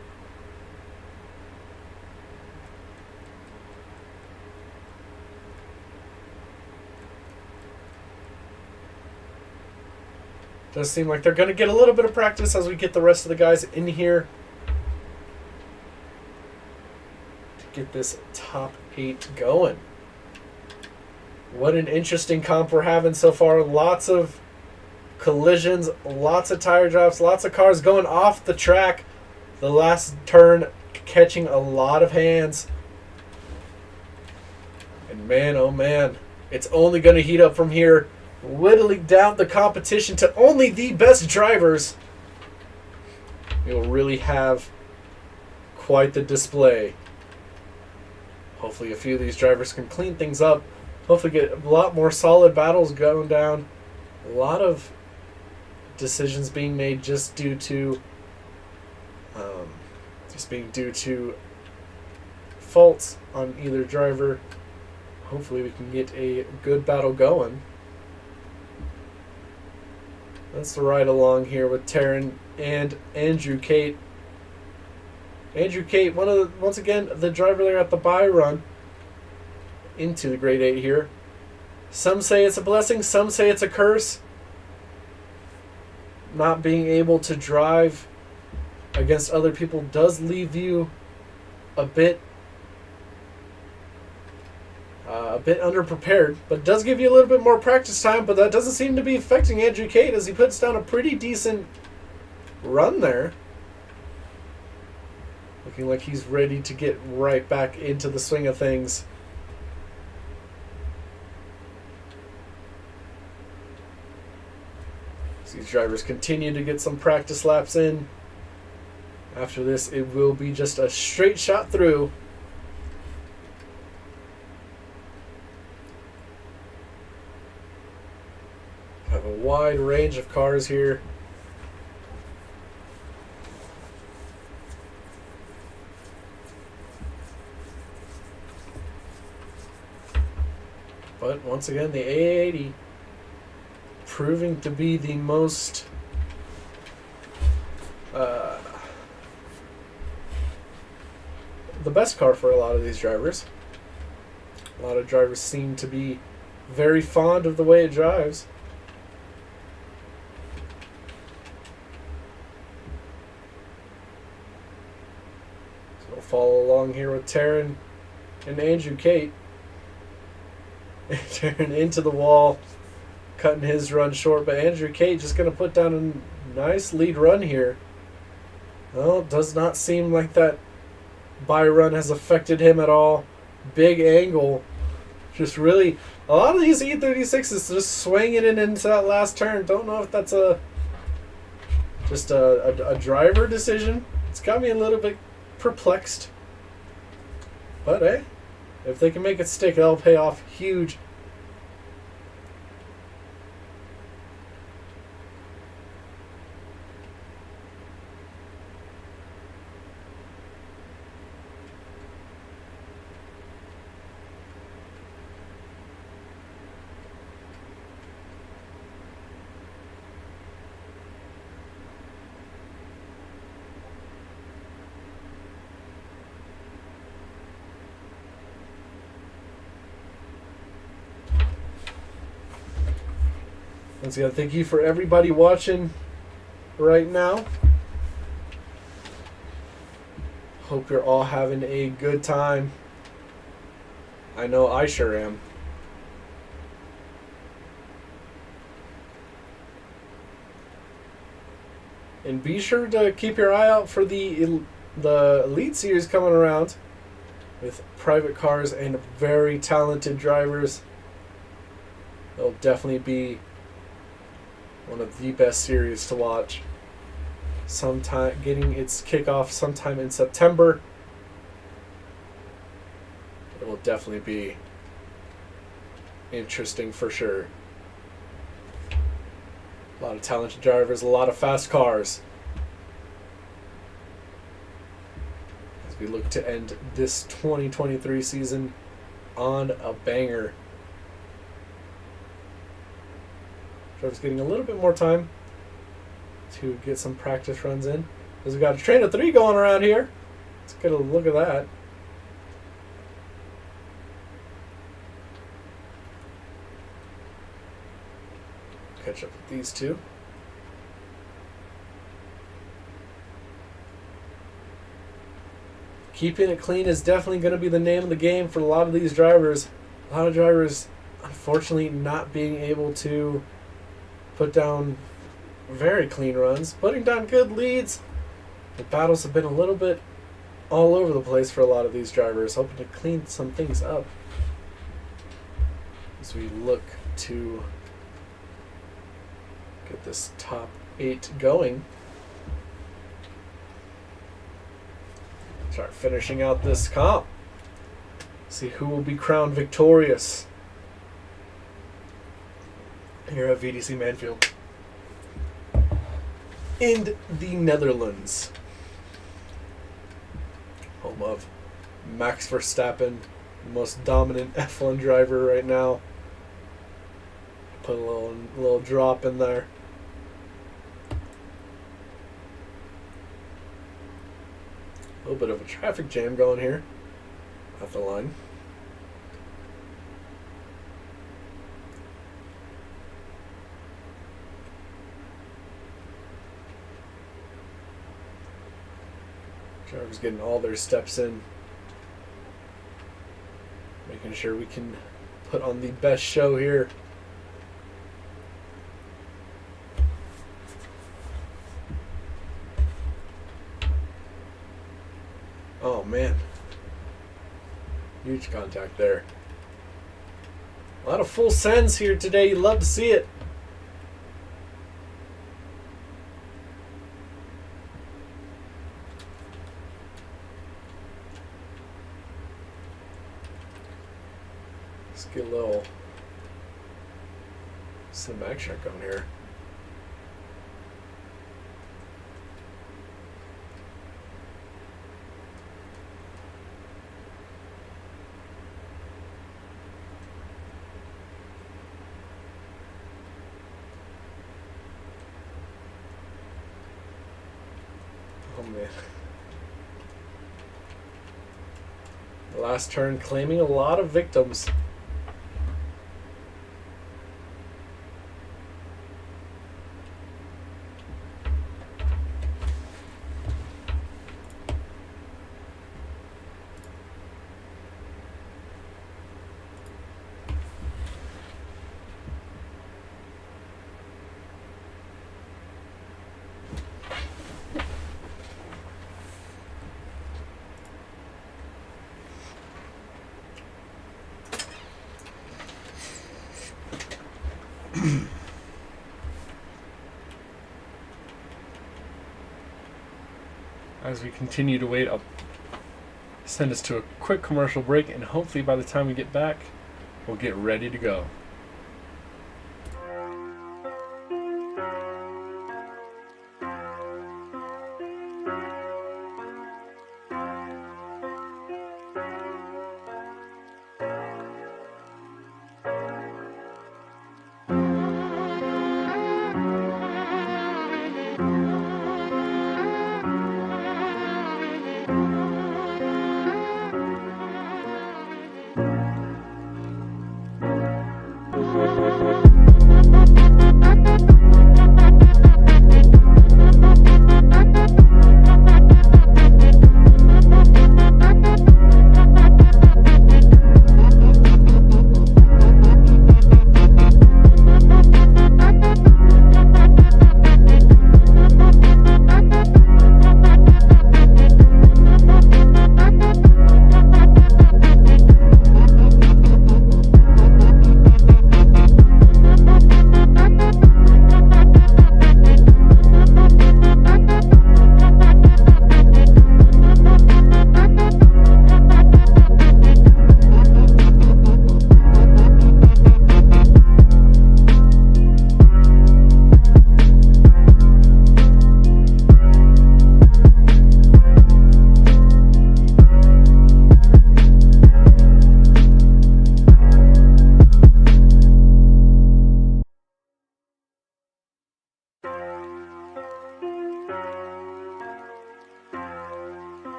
Does seem like they're going to get a little bit of practice as we get the rest of the guys in here to get this top 8 going. What an interesting comp we're having so far. Lots of collisions, lots of tire drops, lots of cars going off the track. The last turn catching a lot of hands. And man, oh man, it's only going to heat up from here, whittling down the competition to only the best drivers. You'll really have quite the display. Hopefully a few of these drivers can clean things up. Hopefully get a lot more solid battles going down. A lot of decisions being made just due to faults on either driver. Hopefully we can get a good battle going. Let's ride along here with Taryn and Andrew Cate. Andrew Cate, once again, the driver there at the bye run into the Great 8 here. Some say it's a blessing, some say it's a curse. Not being able to drive against other people does leave you a bit underprepared, but does give you a little bit more practice time. But that doesn't seem to be affecting Andrew Cate, as he puts down a pretty decent run there. Looking like he's ready to get right back into the swing of things. So these drivers continue to get some practice laps in. After this, it will be just a straight shot through. Have a wide range of cars here. But once again, the A80 proving to be the most the best car for a lot of these drivers. A lot of drivers seem to be very fond of the way it drives. So we'll follow along here with Taryn and Andrew Cate. Taryn into the wall, cutting his run short, but Andrew Cate just going to put down a nice lead run here. Well, it does not seem like that bye run has affected him at all. Big angle. Just really, a lot of these E36s just swinging it into that last turn. Don't know if that's just a driver decision. It's got me a little bit perplexed. But hey, if they can make it stick, that'll pay off huge. Once again, thank you for everybody watching right now. Hope you're all having a good time. I know I sure am. And be sure to keep your eye out for the Elite Series coming around with private cars and very talented drivers. It'll definitely be one of the best series to watch. Sometime getting its kickoff sometime in September. It will definitely be interesting for sure. A lot of talented drivers, a lot of fast cars. As we look to end this 2023 season on a banger. Trevor's getting a little bit more time to get some practice runs in. Because we've got a train of 3 going around here. Let's get a look at that. Catch up with these two. Keeping it clean is definitely going to be the name of the game for a lot of these drivers. A lot of drivers, unfortunately, not being able to put down very clean runs, putting down good leads. The battles have been a little bit all over the place for a lot of these drivers, hoping to clean some things up as we look to get this top 8 going. Start finishing out this comp. See who will be crowned victorious here at VDC Manfield in the Netherlands, home of Max Verstappen, the most dominant F1 driver right now. Put a little drop in there. A little bit of a traffic jam going here at the line. Drivers getting all their steps in, making sure we can put on the best show here. Oh man, huge contact there. A lot of full sends here today. You love to see it. Let's get a little cinematic shot going here. Oh man. The last turn claiming a lot of victims. As we continue to wait, I'll send us to a quick commercial break, and hopefully by the time we get back, we'll get ready to go.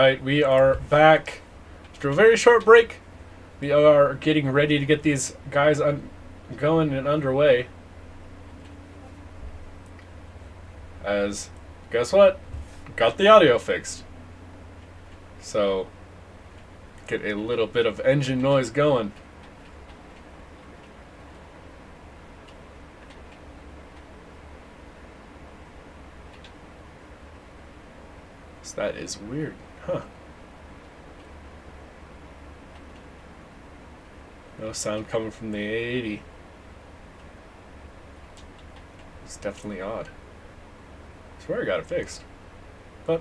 Alright, we are back after a very short break. We are getting ready to get these guys going and underway. As, guess what? Got the audio fixed. So, get a little bit of engine noise going. So that is weird, huh? No sound coming from the A80. It's definitely odd. I swear I got it fixed. But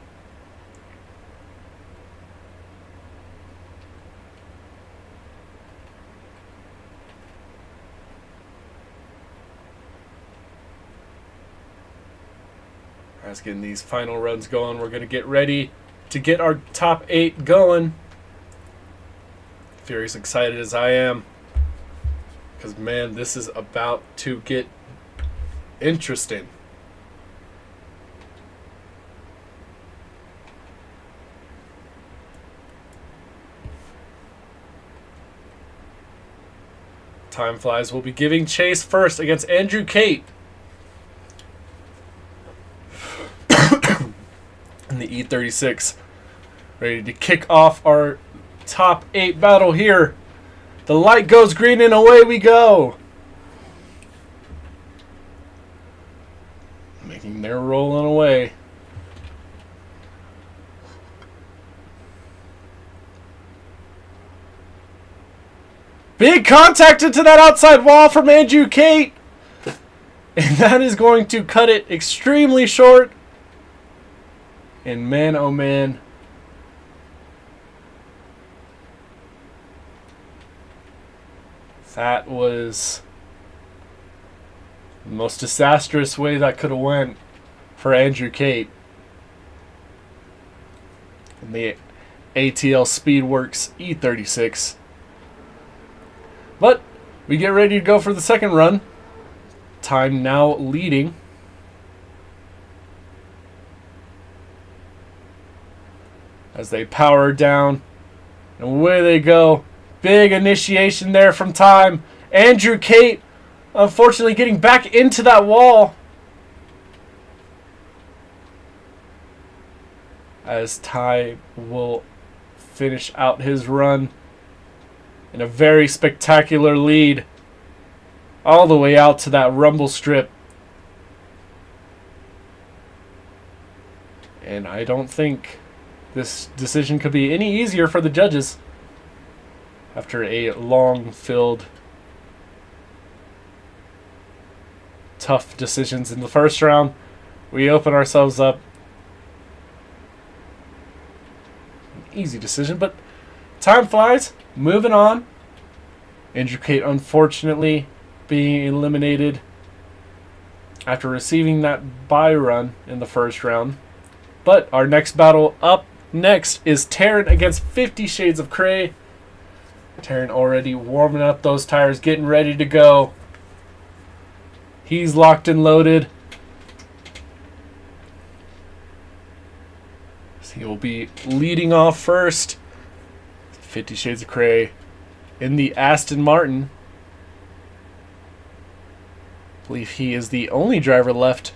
as getting these final runs going, we're gonna get ready to get our top 8 going. Furious excited as I am, because man, this is about to get interesting. Time flies. We'll be giving chase first against Andrew Cate in the E36. Ready to kick off our top 8 battle here. The light goes green and away we go. Making their rolling away. Big contact into that outside wall from Andrew Cate. And that is going to cut it extremely short. And man, oh man. That was the most disastrous way that could have went for Andrew Cate. And the ATL Speedworks E36. But we get ready to go for the second run. Time now leading. As they power down. And away they go. Big initiation there from Time. Andrew Cate, unfortunately, getting back into that wall. As Time will finish out his run in a very spectacular lead. All the way out to that rumble strip. And I don't think this decision could be any easier for the judges. After a long-filled, tough decisions in the first round, we open ourselves up. An easy decision, but time flies. Moving on. Andrew Cate, unfortunately, being eliminated after receiving that bye run in the first round. But our next battle up next is Taryn against 50 Shades of Grey. Taryn already warming up those tires, getting ready to go. He's locked and loaded. So he will be leading off first. 50 Shades of Grey in the Aston Martin. I believe he is the only driver left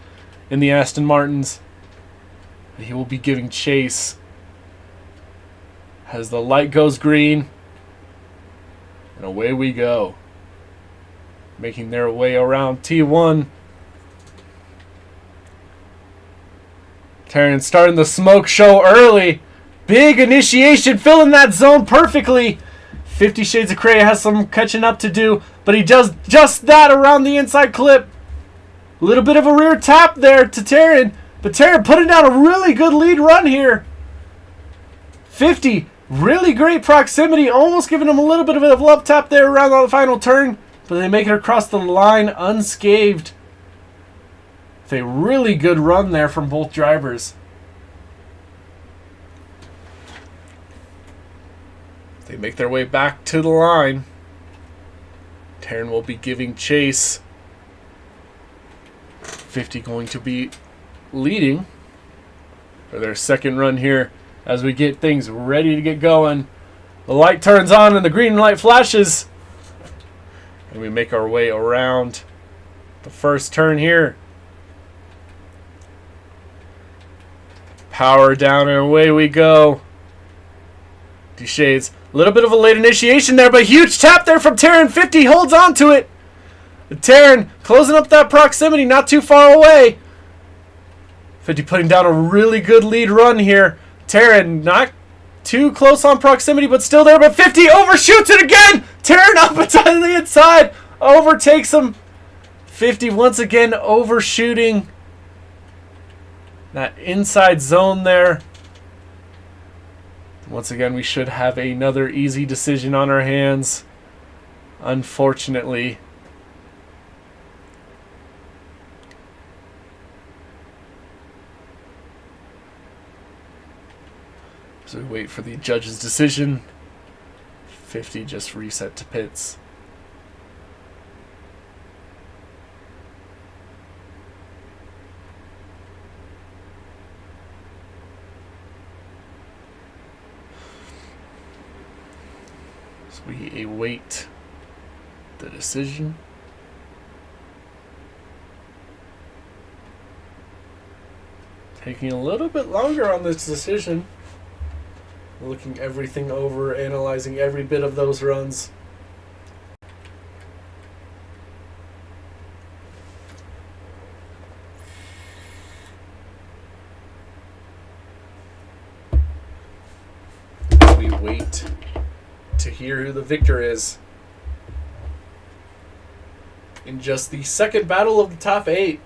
in the Aston Martins. He will be giving chase as the light goes green. And away we go. Making their way around T1. Taryn starting the smoke show early. Big initiation, filling that zone perfectly. 50 Shades of Grey has some catching up to do, but he does just that around the inside clip. A little bit of a rear tap there to Taryn, but Taryn putting down a really good lead run here. 50, really great proximity, almost giving him a little bit of a love tap there around the final turn, but they make it across the line unscathed. It's a really good run there from both drivers. They make their way back to the line. Taryn will be giving chase. 50 going to be leading for their second run here as we get things ready to get going. The light turns on and the green light flashes. And we make our way around the first turn here. Power down and away we go. Duchesne's a little bit of a late initiation there, but huge tap there from Terran. 50 holds on to it. Terran closing up that proximity, not too far away. 50 putting down a really good lead run here. Terran not too close on proximity, but still there. But 50 overshoots it again. Terran up on the inside. Overtakes him. 50 once again overshooting that inside zone there. Once again, we should have another easy decision on our hands. Unfortunately. So we wait for the judge's decision. 50 just reset to pits. So we await the decision. Taking a little bit longer on this decision. Looking everything over, analyzing every bit of those runs. We wait to hear who the victor is. In just the second battle of the top 8.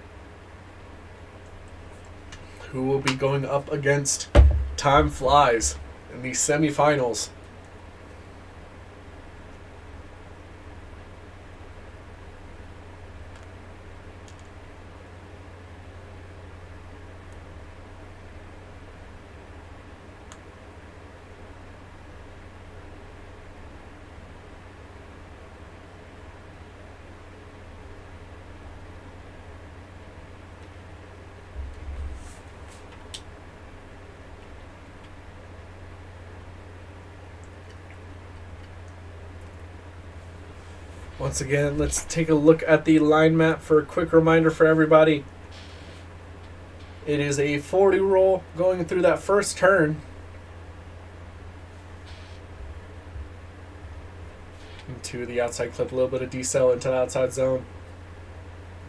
Who will be going up against Time Flies in the semifinals? Once again, let's take a look at the line map for a quick reminder for everybody. It is a 40 roll going through that first turn. Into the outside clip, a little bit of decel into the outside zone.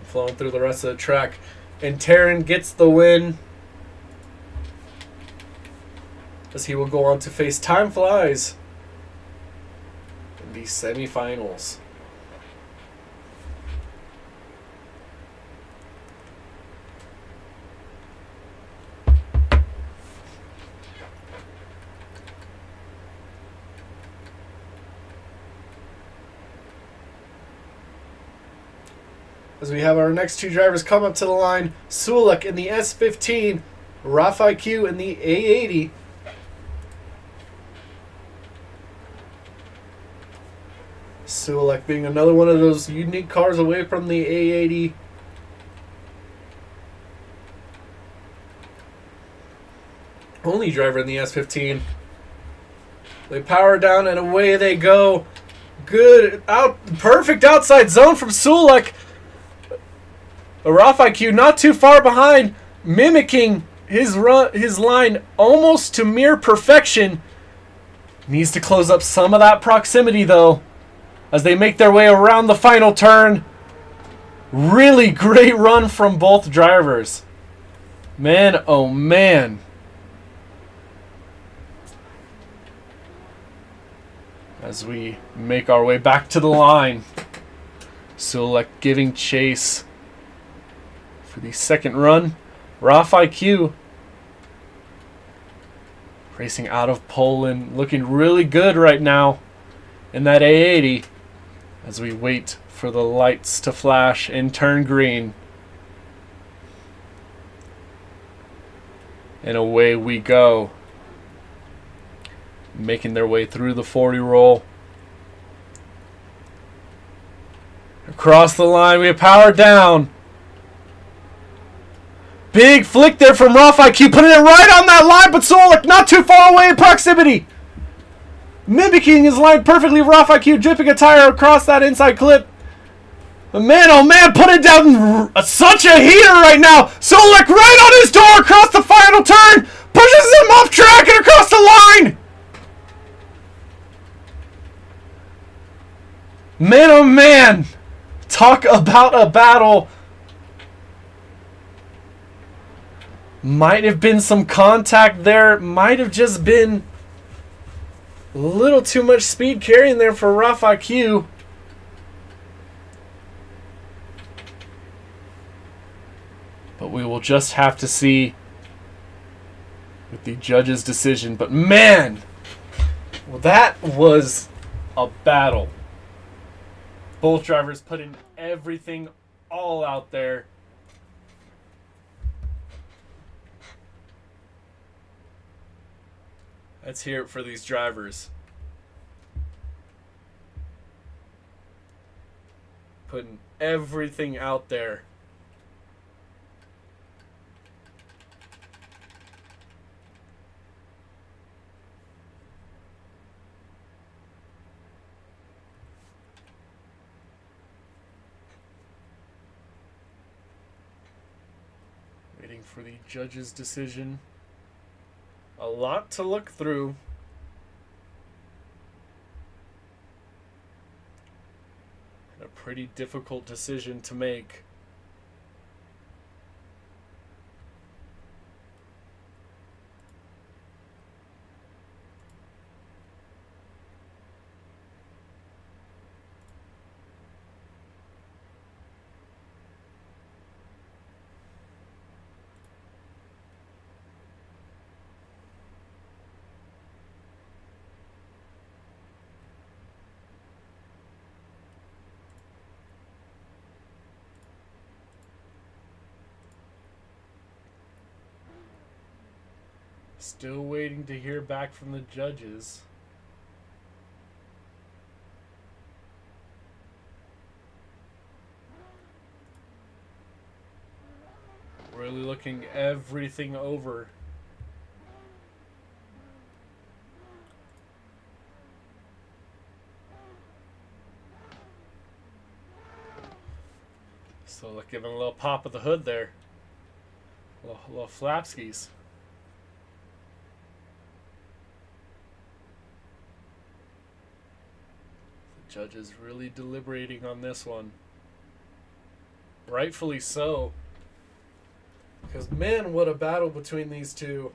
Flowing through the rest of the track. And Terran gets the win, as he will go on to face Time Flies in the semifinals. As we have our next two drivers come up to the line, Sulek in the S15, Rafi Q in the A80. Sulek being another one of those unique cars away from the A80. Only driver in the S15. They power down and away they go. Good, perfect outside zone from Sulek. Rafi Q not too far behind, mimicking his line almost to mere perfection. Needs to close up some of that proximity though, as they make their way around the final turn. Really great run from both drivers. Man, oh man. As we make our way back to the line, Sulek giving chase for the second run. Rafi Q racing out of Poland, looking really good right now in that A80 as we wait for the lights to flash and turn green. And away we go. Making their way through the 40 roll. Across the line, we have power down. Big flick there from Rough IQ, putting it right on that line, but Solik not too far away in proximity. Mimicking his line perfectly, Rough IQ dripping a tire across that inside clip. But man, oh man, put it down such a heater right now. Solik right on his door across the final turn, pushes him off track and across the line. Man, oh man, talk about a battle. Might have been some contact there. Might have just been a little too much speed carrying there for Rough IQ. But we will just have to see with the judge's decision. But man, well, that was a battle. Both drivers putting everything all out there. Let's hear it for these drivers. Putting everything out there. Waiting for the judge's decision. A lot to look through. And a pretty difficult decision to make. Still waiting to hear back from the judges. Really looking everything over. So like giving a little pop of the hood there. Little flapskis. Judges really deliberating on this one. Rightfully so. Because, man, what a battle between these two.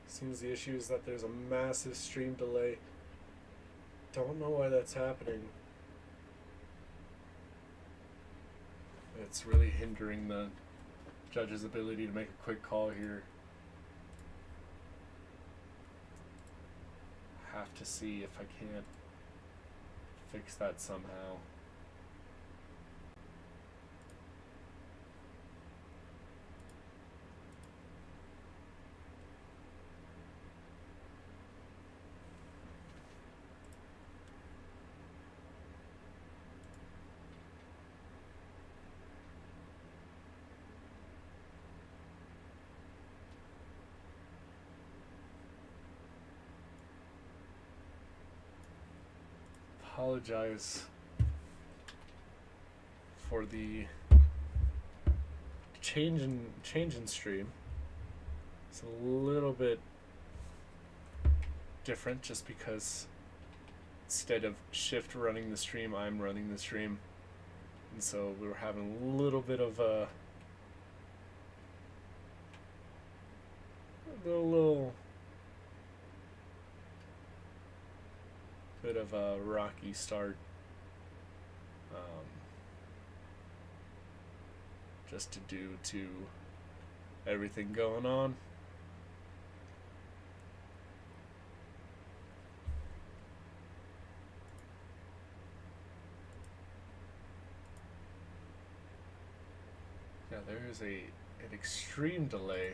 Seems the issue is that there's a massive stream delay. Don't know why that's happening. It's really hindering the judge's ability to make a quick call here. Have to see if I can't fix that somehow. Apologize for the change in stream. It's a little bit different just because instead of Shift running the stream, I'm running the stream, and so we were having a little bit of a little Bit of a rocky start. Just due to everything going on. Yeah, there is an extreme delay.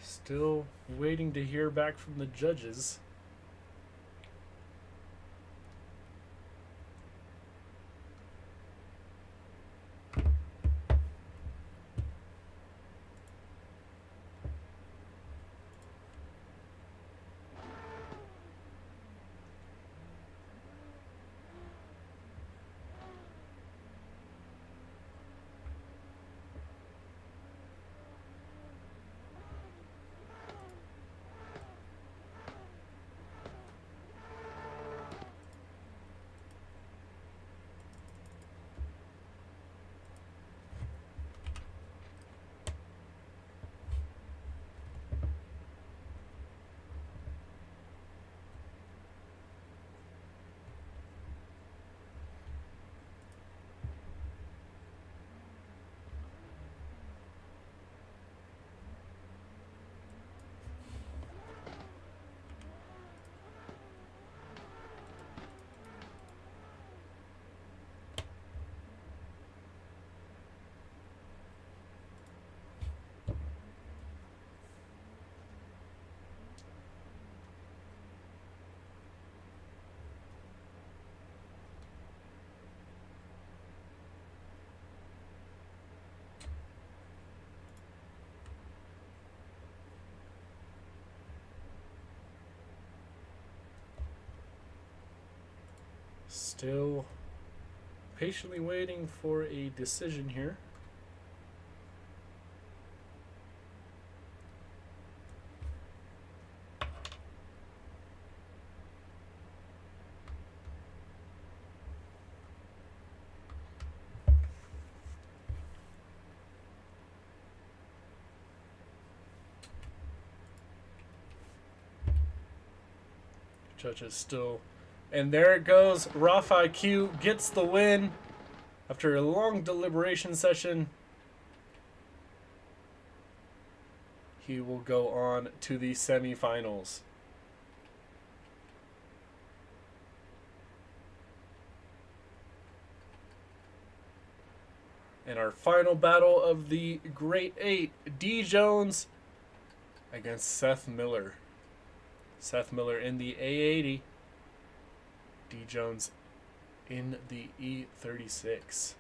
Still waiting to hear back from the judges. Still patiently waiting for a decision here. Judges still. And there it goes. Rough IQ gets the win after a long deliberation session. He will go on to the semifinals. And our final battle of the Great Eight, D. Jones against Seth Miller. Seth Miller in the A80. D. Jones in the E36.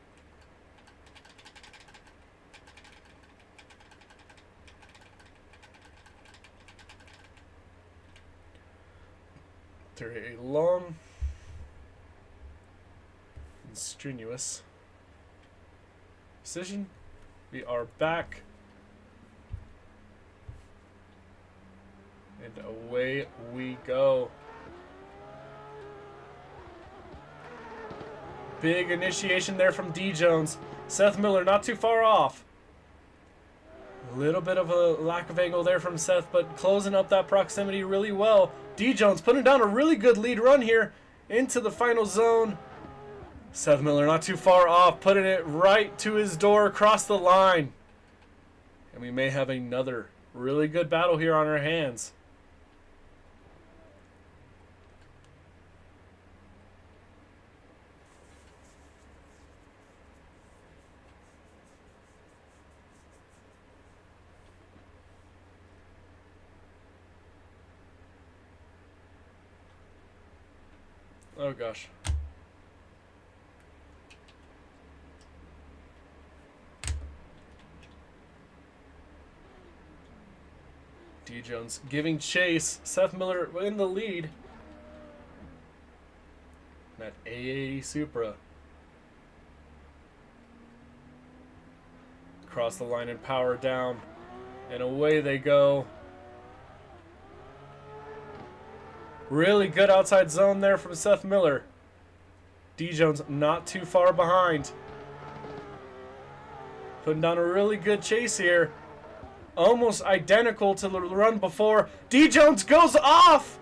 After a long and strenuous decision, we are back. And away we go. Big initiation there from D. Jones. Seth Miller not too far off. A little bit of a lack of angle there from Seth, but closing up that proximity really well. D. Jones putting down a really good lead run here into the final zone. Seth Miller not too far off, putting it right to his door across the line. And we may have another really good battle here on our hands. Oh gosh. D. Jones giving chase. Seth Miller in the lead. That A80 Supra. Cross the line and power down. And away they go. Really good outside zone there from Seth Miller. D. Jones not too far behind. Putting down a really good chase here. Almost identical to the run before. D. Jones goes off!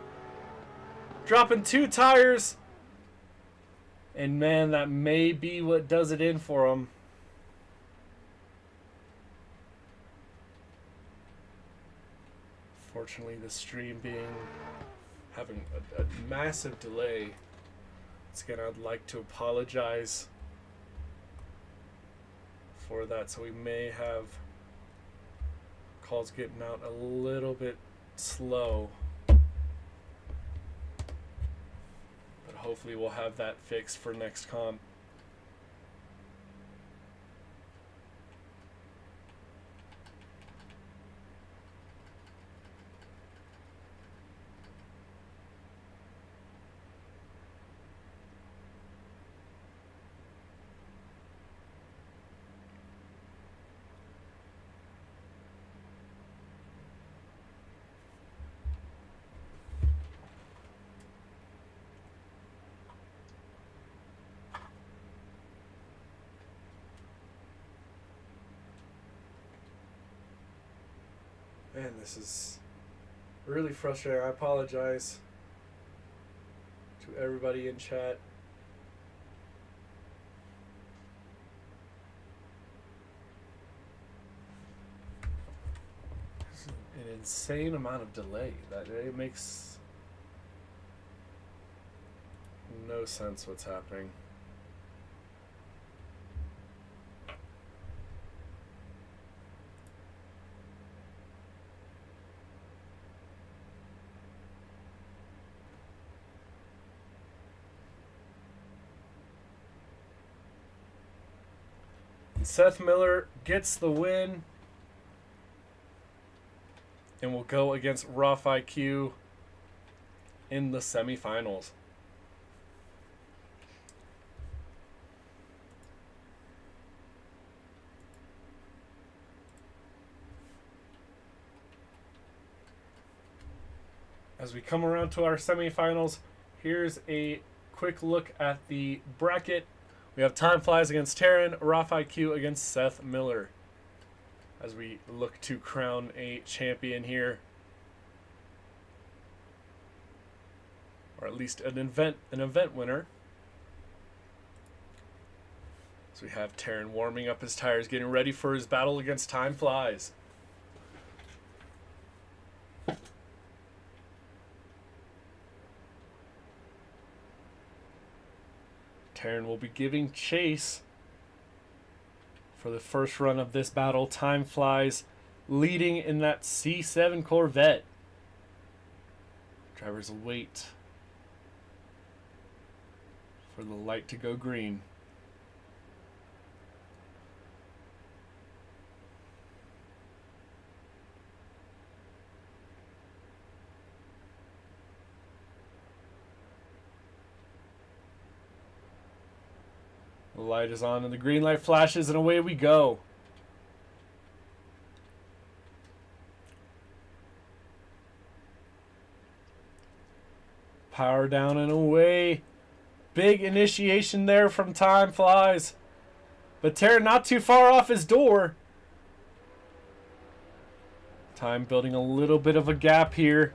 Dropping 2 tires. And man, that may be what does it in for him. Fortunately, the stream having a massive delay. Once again, I'd like to apologize for that. So we may have calls getting out a little bit slow. But hopefully we'll have that fixed for next comp. Man, this is really frustrating. I apologize to everybody in chat. There's an insane amount of delay. That it makes no sense what's happening. Seth Miller gets the win and will go against Rough IQ in the semifinals. As we come around to our semifinals, here's a quick look at the bracket. We have Time Flies against Taryn, Rough IQ against Seth Miller. As we look to crown a champion here. Or at least an event winner. So we have Taryn warming up his tires, getting ready for his battle against Time Flies. Taryn will be giving chase for the first run of this battle. Time Flies leading in that C7 Corvette. Drivers wait for the light to go green. The light is on and the green light flashes and away we go. Power down and away. Big initiation there from Time Flies. But Taryn not too far off his door. Time building a little bit of a gap here.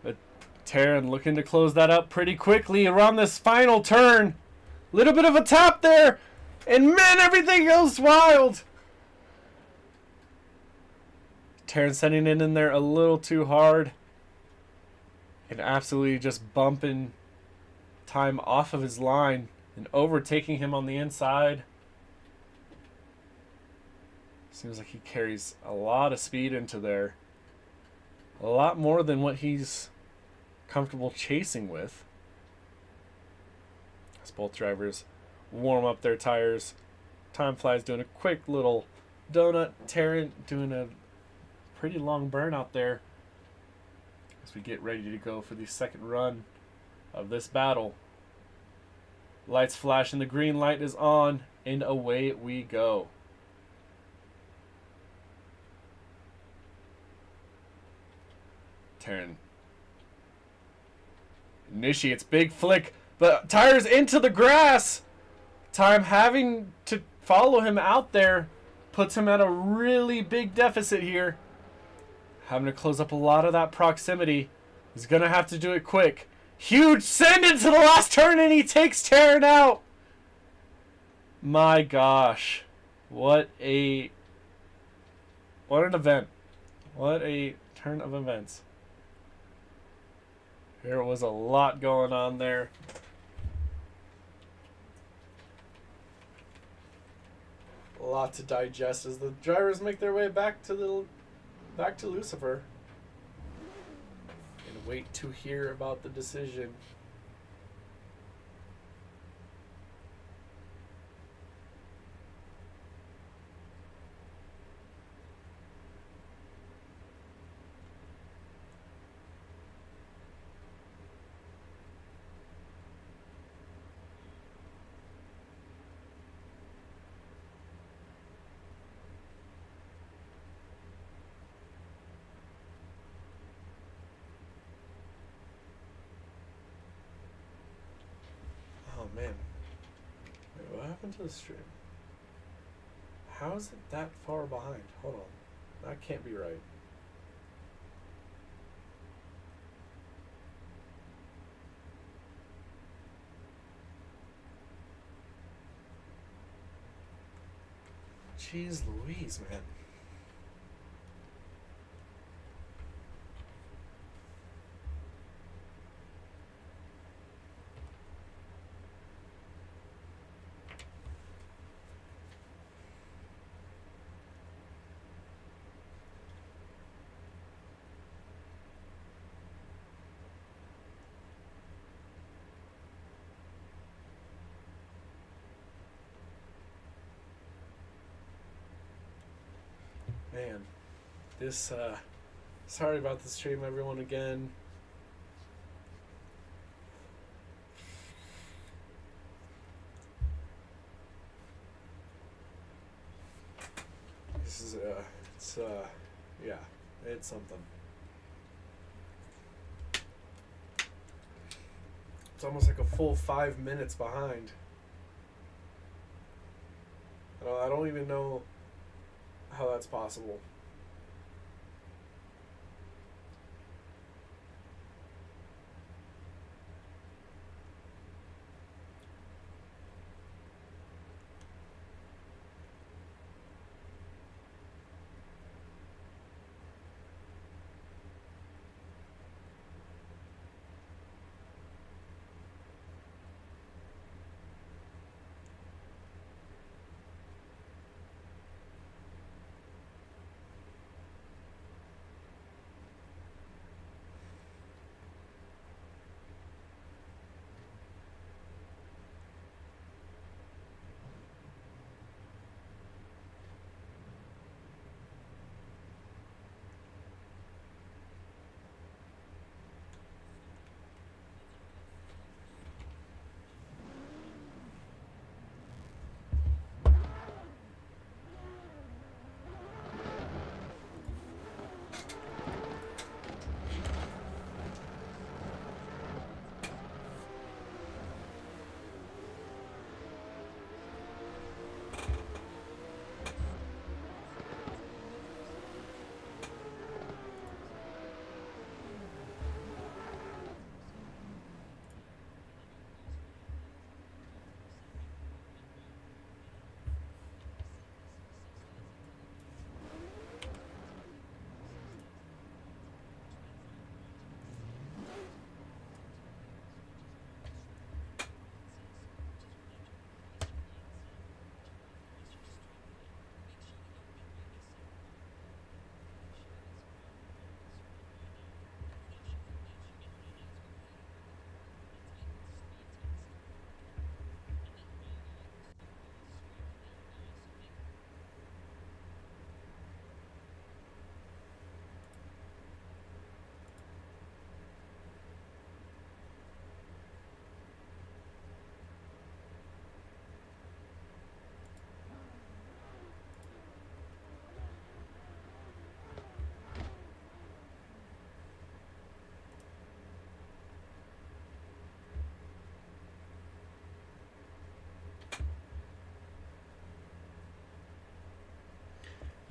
But Taryn looking to close that up pretty quickly around this final turn. Little bit of a tap there. And man, everything goes wild. Taryn sending it in there a little too hard. And absolutely just bumping Time off of his line and overtaking him on the inside. Seems like he carries a lot of speed into there. A lot more than what he's comfortable chasing with. as both drivers warm up their tires. Time flies doing a quick little donut. Tarrant doing a pretty long burn out there as we get ready to go for the second run of this battle. Lights flash and the green light is on, and away we go. Tarrant initiates big flick, but tires into the grass. Time having to follow him out there puts him at a really big deficit here. Having to close up a lot of that proximity. He's going to have to do it quick. Huge send into the last turn, and he takes Tarrant out. My gosh. What an event. What a turn of events. There was a lot going on there. A lot to digest as the drivers make their way back to Lucifer and wait to hear about the decision. Oh man. Wait, what happened to the stream? How is it that far behind? Hold on. That can't be right. Jeez Louise, man. Man, this, sorry about the stream, everyone, again. This is, yeah, it's something. It's almost like a full 5 minutes behind. I don't even know how that's possible.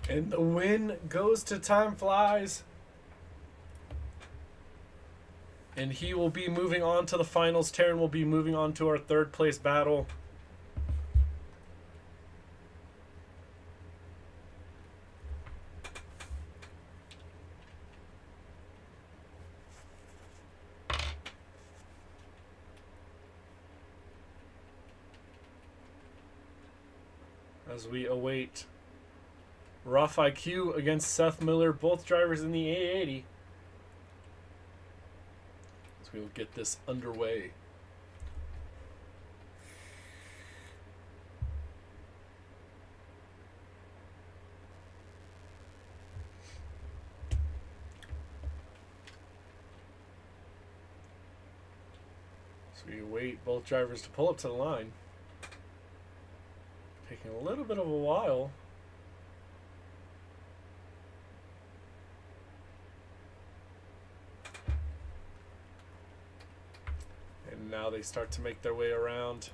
And the win goes to Time Flies. And he will be moving on to the finals. Taryn will be moving on to our third place battle. As we await Rough IQ against Seth Miller, both drivers in the A80. So we will get this underway. So we await both drivers to pull up to the line. Taking a little bit of a while. And now they start to make their way around.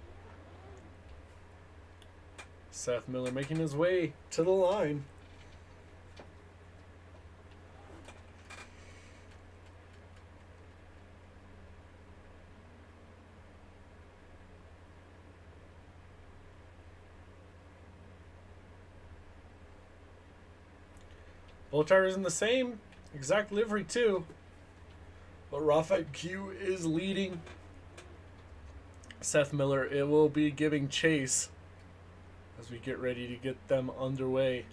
Seth Miller making his way to the line. Both drivers in the same exact livery too. But Raphael Q is leading Seth Miller. It will be giving chase as we get ready to get them underway.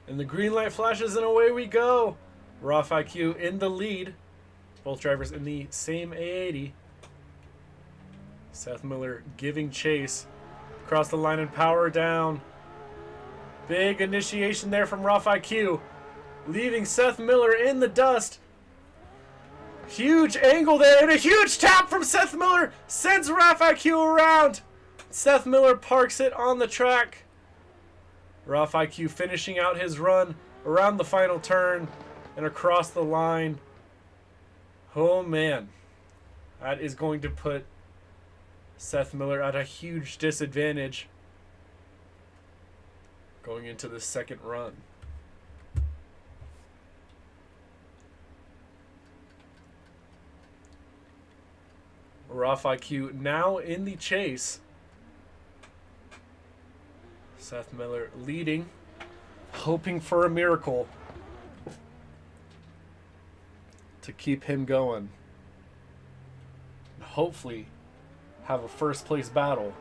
And the green light flashes and away we go. Rough IQ in the lead. Both drivers in the same A80. Seth Miller giving chase. Across the line and power down. Big initiation there from Rough IQ. Leaving Seth Miller in the dust. Huge angle there and a huge tap from Seth Miller. Sends Rough IQ around. Seth Miller parks it on the track. Rough IQ finishing out his run around the final turn and across the line. Oh man, that is going to put Seth Miller at a huge disadvantage going into the second run. Rough IQ now in the chase. Seth Miller leading, hoping for a miracle to keep him going. And hopefully have a first place battle.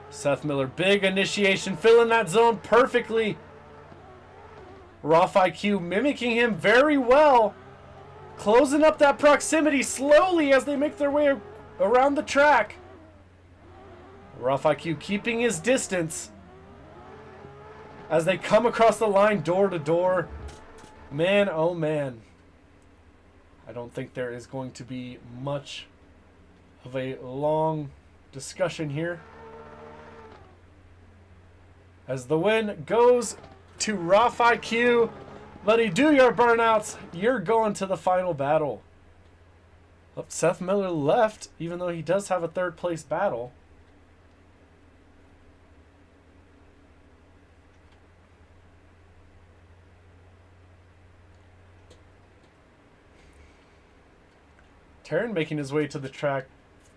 Seth Miller, big initiation, filling that zone perfectly. Rough IQ mimicking him very well. Closing up that proximity slowly as they make their way around the track. Rough IQ keeping his distance as they come across the line door to door. Man, oh man. I don't think there is going to be much of a long discussion here. As the win goes to Rough IQ. Buddy, do your burnouts. You're going to the final battle. Oh, Seth Miller left, even though he does have a third place battle. Taryn making his way to the track.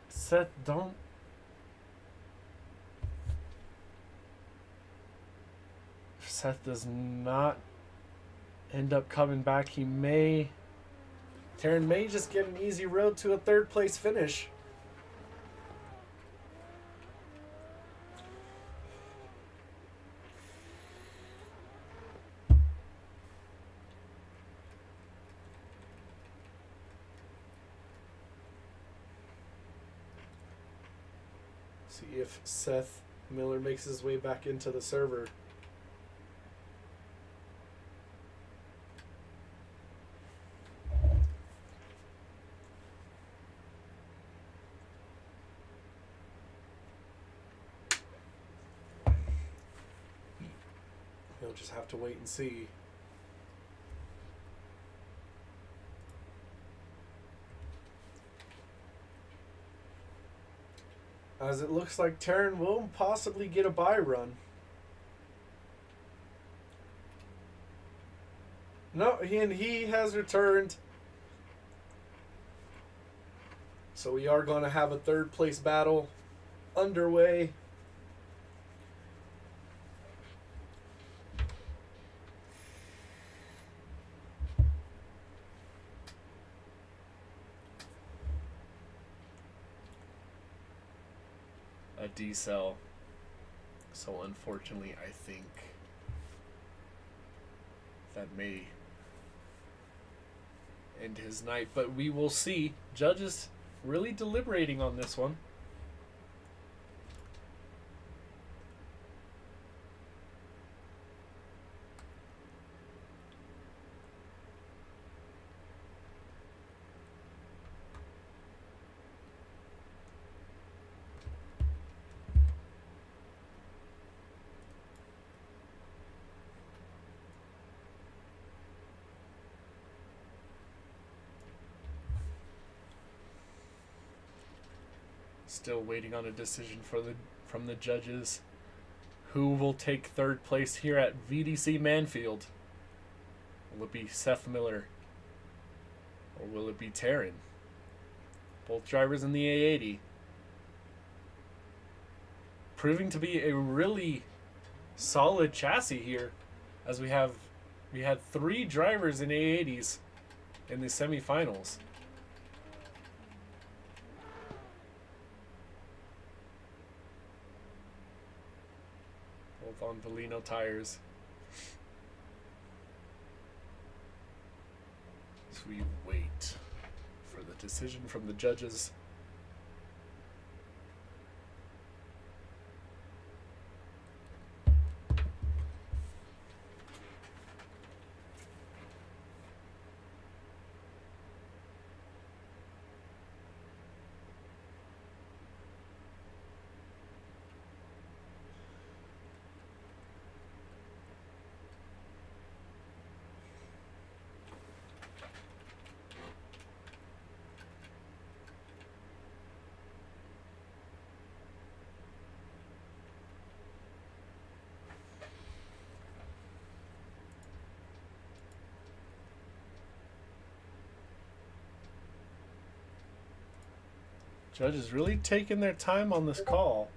Seth, don't. If Seth does not end up coming back, he may. Taryn may just get an easy road to a third place finish. See if Seth Miller makes his way back into the server. You'll just have to wait and see. As it looks like Terran will possibly get a bye run. No, he has returned. So we are going to have a third place battle underway. A decel. So unfortunately, I think that may end his night, but we will see. Judges really deliberating on this one. Still waiting on a decision from the judges. Who will take third place here at VDC Manfield? Will it be Seth Miller? Or will it be Terran? Both drivers in the A80. Proving to be a really solid chassis here, as we had 3 drivers in A80s in the semifinals. Both on Valino tires. So we wait for the decision from the judges. Judges really taking their time on this call.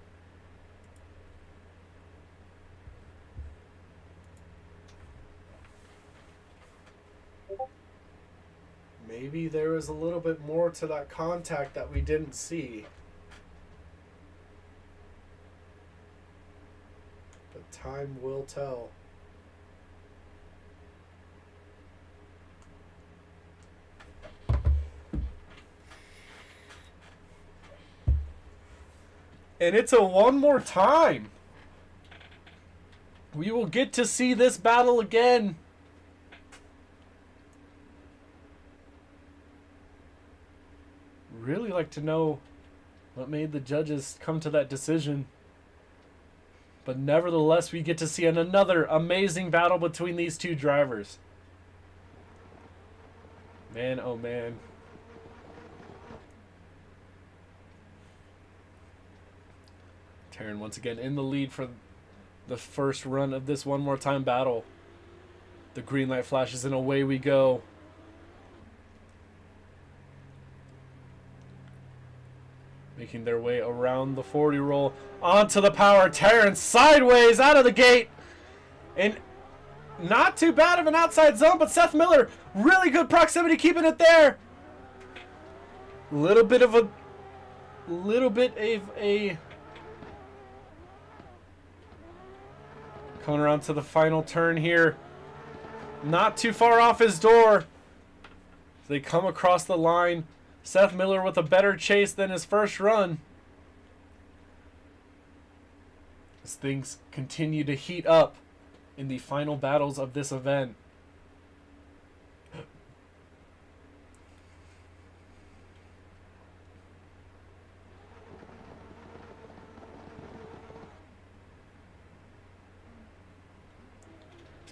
Maybe there was a little bit more to that contact that we didn't see. But time will tell. And it's a one more time. We will get to see this battle again. Really like to know what made the judges come to that decision. But nevertheless, we get to see another amazing battle between these two drivers. Man, oh man. Terran once again in the lead for the first run of this one more time battle. The green light flashes and away we go. Making their way around the 40 roll onto the power. Terran sideways out of the gate. And not too bad of an outside zone, but Seth Miller, really good proximity, keeping it there. Little bit of a coming around to the final turn here. Not too far off his door. They come across the line. Seth Miller with a better chase than his first run. As things continue to heat up in the final battles of this event.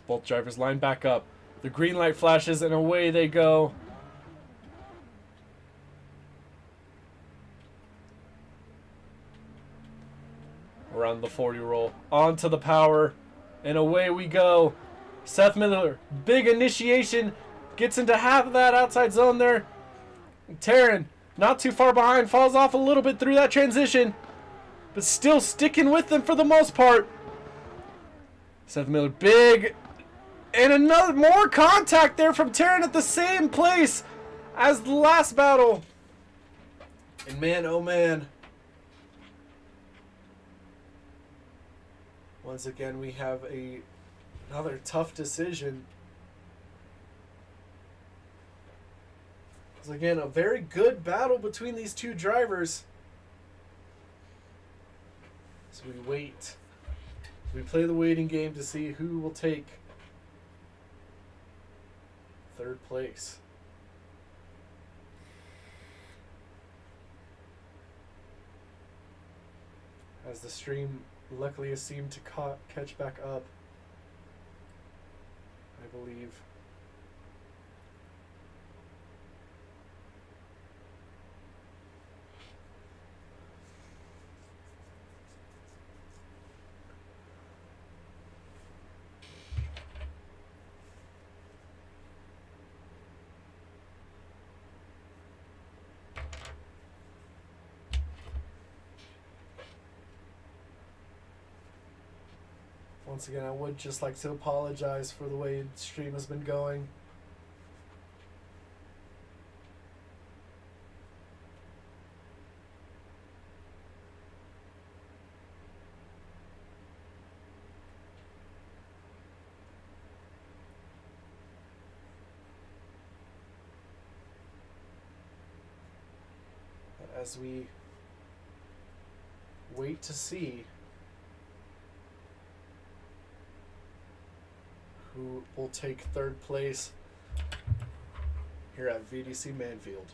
both drivers line back up. The green light flashes and away they go. Around the 40 roll. Onto the power. And away we go. Seth Miller, big initiation. Gets into half of that outside zone there. Taryn, not too far behind, falls off a little bit through that transition. But still sticking with them for the most part. Seth Miller, big. And another more contact there from Taryn at the same place as the last battle. And man, oh man. Once again, we have another tough decision. It's again a very good battle between these two drivers. So we wait. We play the waiting game to see who will take third place. As the stream luckily has seemed to catch back up, I believe. Once again, I would just like to apologize for the way the stream has been going. As we wait to see who will take third place here at VDC Manfield.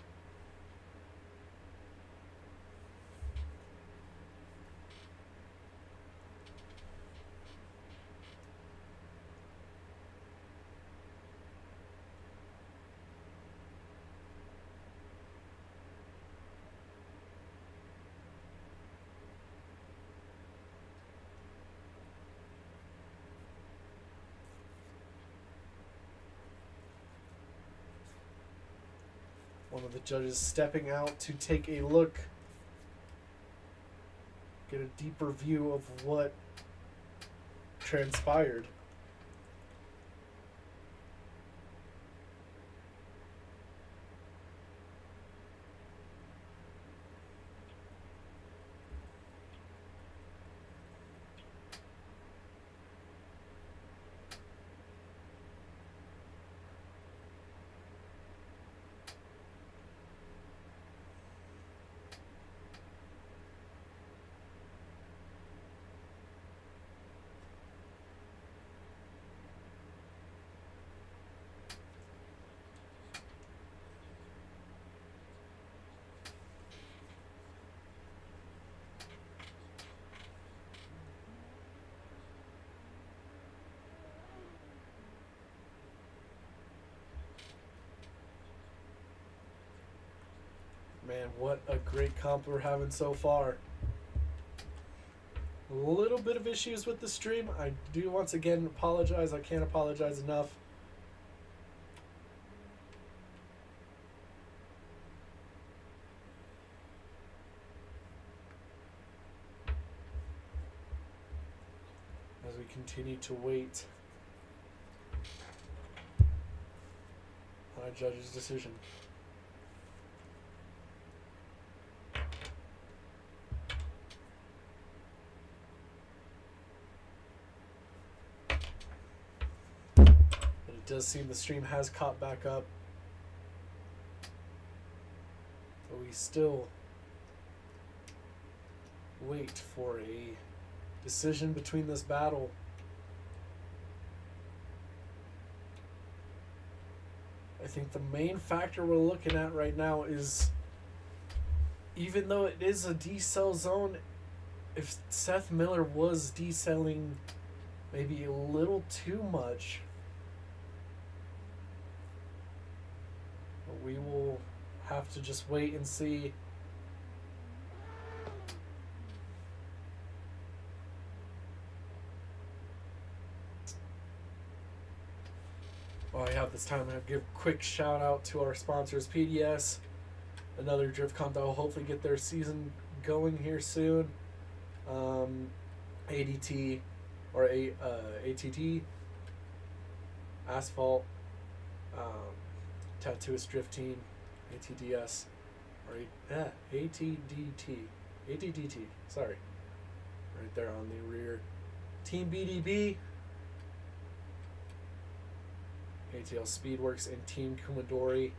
One of the judges stepping out to take a look, get a deeper view of what transpired. Man, what a great comp we're having so far. A little bit of issues with the stream. I do once again apologize. I can't apologize enough. As we continue to wait on a judge's decision. It does seem the stream has caught back up, but we still wait for a decision between this battle. I think the main factor we're looking at right now is, even though it is a decel zone, if Seth Miller was decelling maybe a little too much. But we will have to just wait and see. While I have this time, I'm going to give a quick shout out to our sponsors, PDS, another drift comp that will hopefully get their season going here soon. ADT or ATT, Asphalt, Tattooist Drift Team, ATDS, or ATDT, sorry, right there on the rear. Team BDB, ATL Speedworks, and Team Kumadori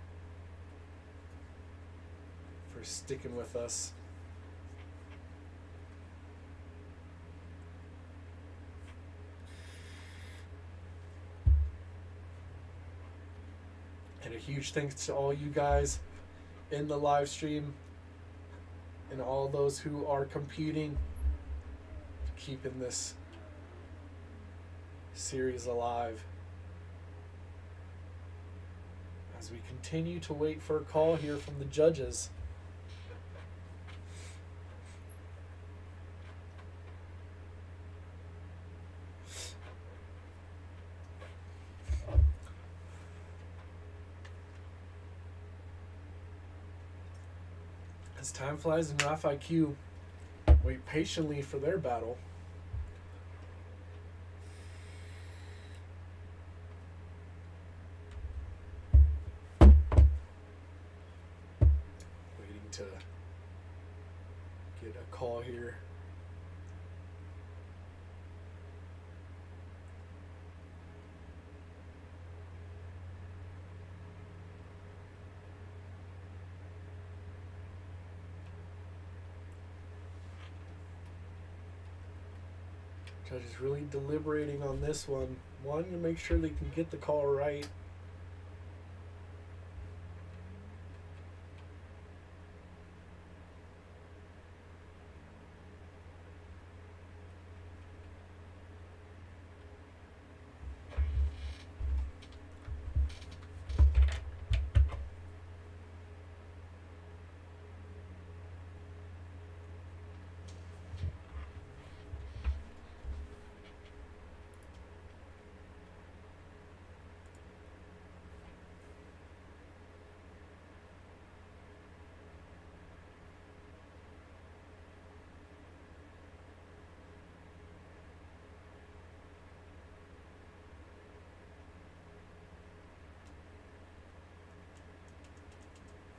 for sticking with us. And a huge thanks to all you guys in the live stream and all those who are competing, keeping this series alive. As we continue to wait for a call here from the judges. As time flies and RAF IQ wait patiently for their battle. Waiting to get a call here. Judges really deliberating on this one. Wanting to make sure they can get the call right.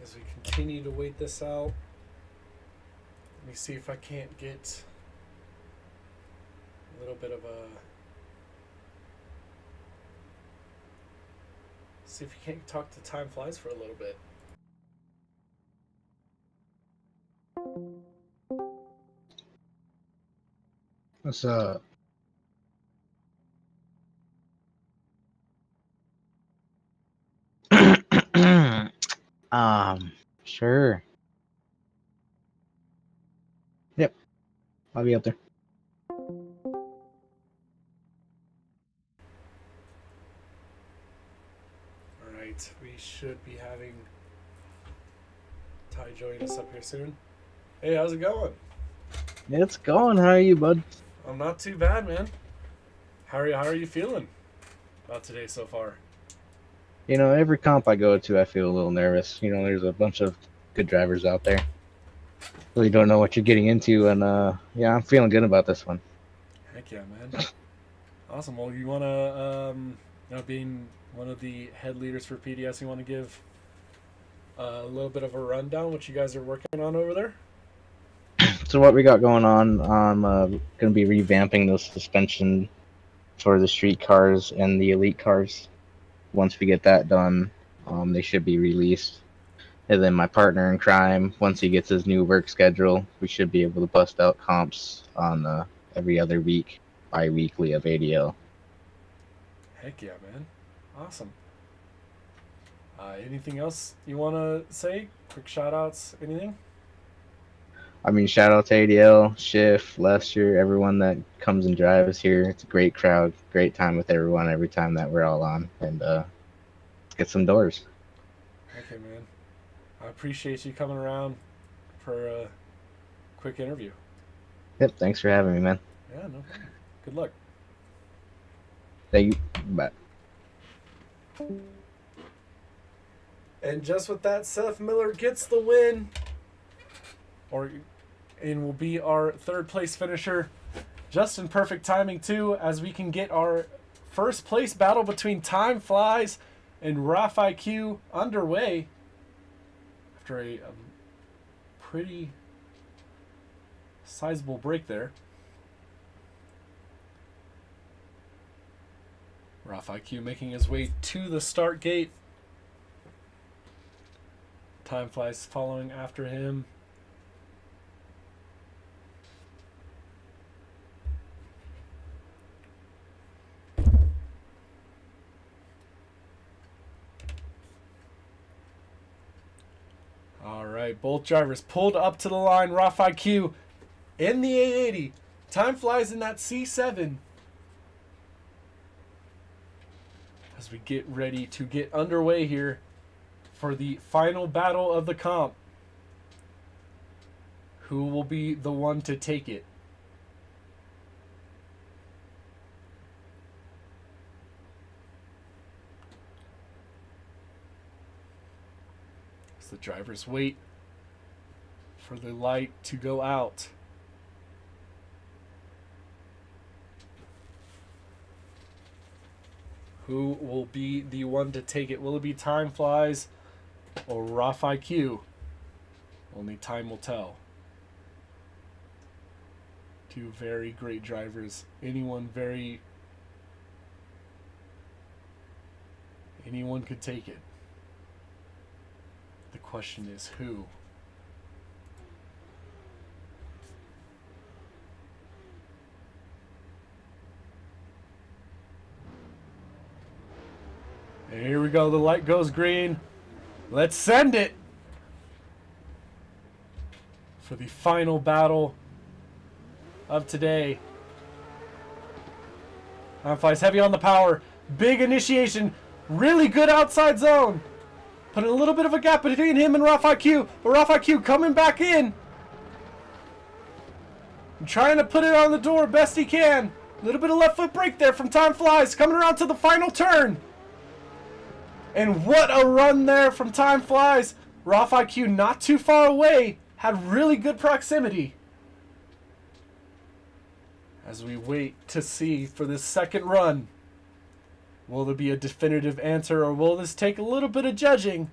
As we continue to wait this out, let me see if I can't get a little bit of a... See if you can't talk to Time Flies for a little bit.
What's up? Sure. Yep, I'll be out there.
Alright, we should be having Ty join us up here soon. Hey, how's it going?
It's going. How are you, bud?
I'm not too bad, man. How are you feeling about today so far?
You know, every comp I go to, I feel a little nervous. You know, there's a bunch of good drivers out there. Really don't know what you're getting into, and yeah, I'm feeling good about this one.
Heck yeah, man. Awesome. Well, you want to, being one of the head leaders for PDS, you want to give a little bit of a rundown what you guys are working on over there?
So what we got going on, I'm going to be revamping the suspension for the street cars and the elite cars. Once we get that done, they should be released. And then my partner in crime, once he gets his new work schedule, we should be able to bust out comps on every other week, bi-weekly of ADL.
Heck yeah, man. Awesome. Anything else you want to say? Quick shout outs, anything?
I mean, shout out to ADL, Schiff, Lester, everyone that comes and drives here. It's a great crowd, great time with everyone every time that we're all on, and let's get some doors.
Okay, man. I appreciate you coming around for a quick interview.
Yep, thanks for having me, man.
Yeah, no problem. Good luck.
Thank you. Bye.
And just with that, Seth Miller gets the win, and will be our third place finisher. Just in perfect timing too, as we can get our first place battle between Time Flies and Raf IQ underway after a pretty sizable break there. Raf IQ making his way to the start gate. Time Flies following after him. All right, both drivers pulled up to the line. Raf IQ in the 880. Time Flies in that C7. As we get ready to get underway here for the final battle of the comp. Who will be the one to take it? As the drivers wait for the light to go out. Who will be the one to take it? Will it be Time Flies or Raf IQ? Only time will tell. Two very great drivers. Anyone could take it. The question is who? And here we go. The light goes green. Let's send it for the final battle of today. Time Flies heavy on the power. Big initiation. Really good outside zone. Putting a little bit of a gap between him and Raf IQ. But Raf IQ coming back in. And trying to put it on the door best he can. A little bit of left foot brake there from Time Flies. Coming around to the final turn. And what a run there from Time Flies. Raf IQ not too far away. Had really good proximity. As we wait to see for this second run. Will there be a definitive answer or will this take a little bit of judging?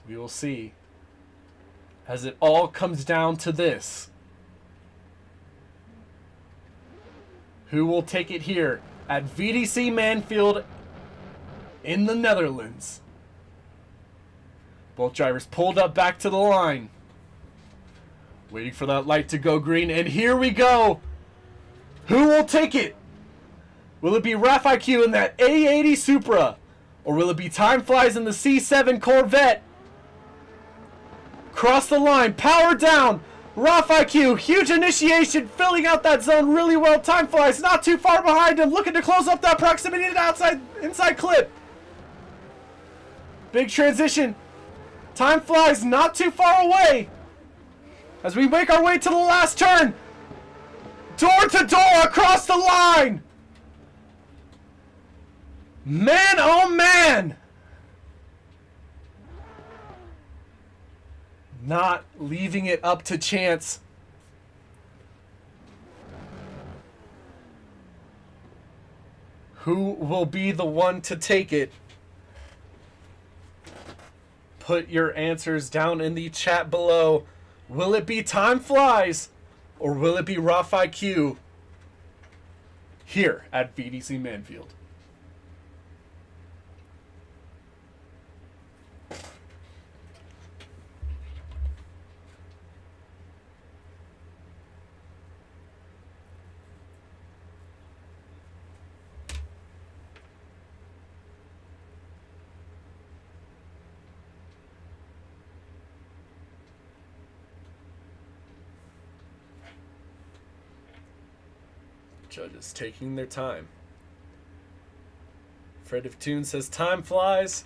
We will see. As it all comes down to this. Who will take it here at VDC Manfield in the Netherlands? Both drivers pulled up back to the line. Waiting for that light to go green, and here we go. Who will take it? Will it be Raf IQ in that A80 Supra? Or will it be Time Flies in the C7 Corvette? Cross the line, power down. Raf IQ, huge initiation, filling out that zone really well. Time Flies not too far behind him, looking to close up that proximity to the inside clip. Big transition. Time Flies not too far away. As we make our way to the last turn. Door to door across the line. Man, oh man. Not leaving it up to chance. Who will be the one to take it? Put your answers down in the chat below. Will it be Time Flies or will it be Raf IQ here at VDC Manfield? Judges taking their time. Fred of Toon says time flies.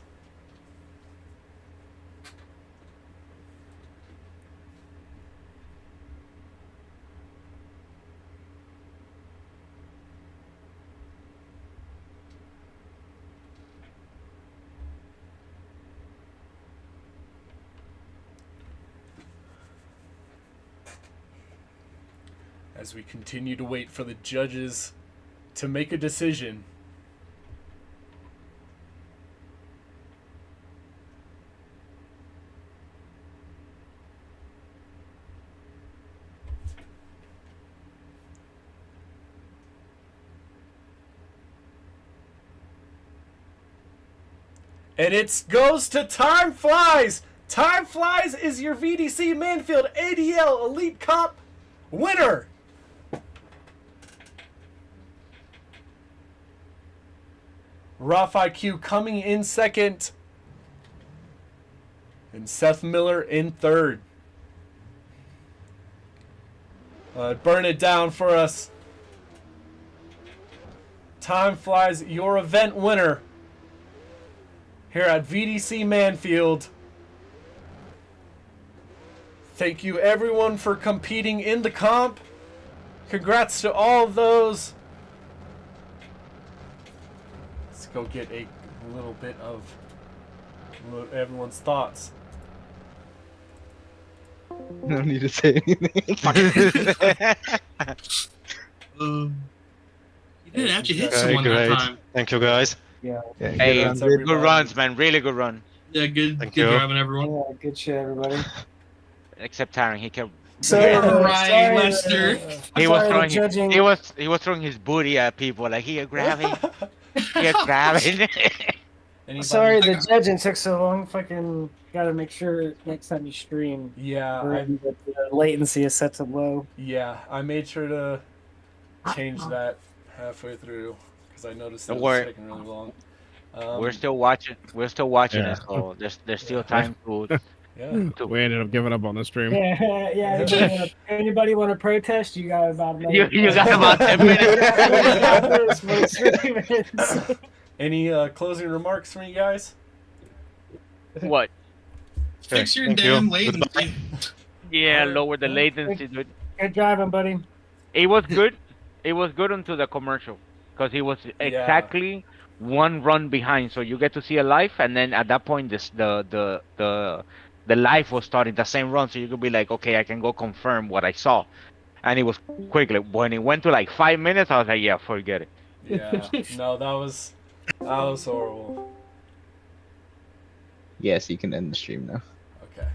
As we continue to wait for the judges to make a decision. And it goes to Time Flies! Time Flies is your VDC Manfield ADL Elite Cup winner! Rough IQ coming in second. And Seth Miller in third. Burn it down for us. Time Flies, your event winner here at VDC Manfield. Thank you everyone for competing in the comp. Congrats to all of those. Let's go get a little bit of everyone's thoughts.
No need to say anything.
You didn't actually hit
Okay,
someone that
great.
time.
Thank you, guys.
Yeah.
Hey,
runs,
good
everybody.
runs, man. Really good run.
Yeah, good
Thank
good
you.
driving, everyone.
Yeah, good shit, everybody.
Except Taryn, he kept.
Sorry,
Right, Lester.
He was
sorry,
throwing.
the judging-
He was throwing his booty at people like he grabbing. He grabbing.
Anybody?
Sorry, the judging took so long. Fucking gotta make sure next time you stream,
Yeah,
the latency is set to low.
I made sure to change that halfway through because I noticed that
Don't
it was
worry.
taking really long.
We're still watching. We're still watching
Yeah.
it. So there's still time to.
Yeah.
We ended up giving up on the stream.
Yeah, yeah. Anybody want to protest? You got about
You got about 10
minutes.
Any closing remarks from you guys?
What?
Fix your
Thank
damn
you.
latency.
Yeah, lower the latency, dude.
Good driving, buddy.
It was good. It was good until the commercial, because he was exactly one run behind. So you get to see a life, and then at that point, the life was starting the same run. So you could be like, okay, I can go confirm what I saw, and it was quickly. When it went to like 5 minutes, I was like, yeah, forget it.
Yeah. No, that was horrible.
Yes, you can end the stream now.
Okay.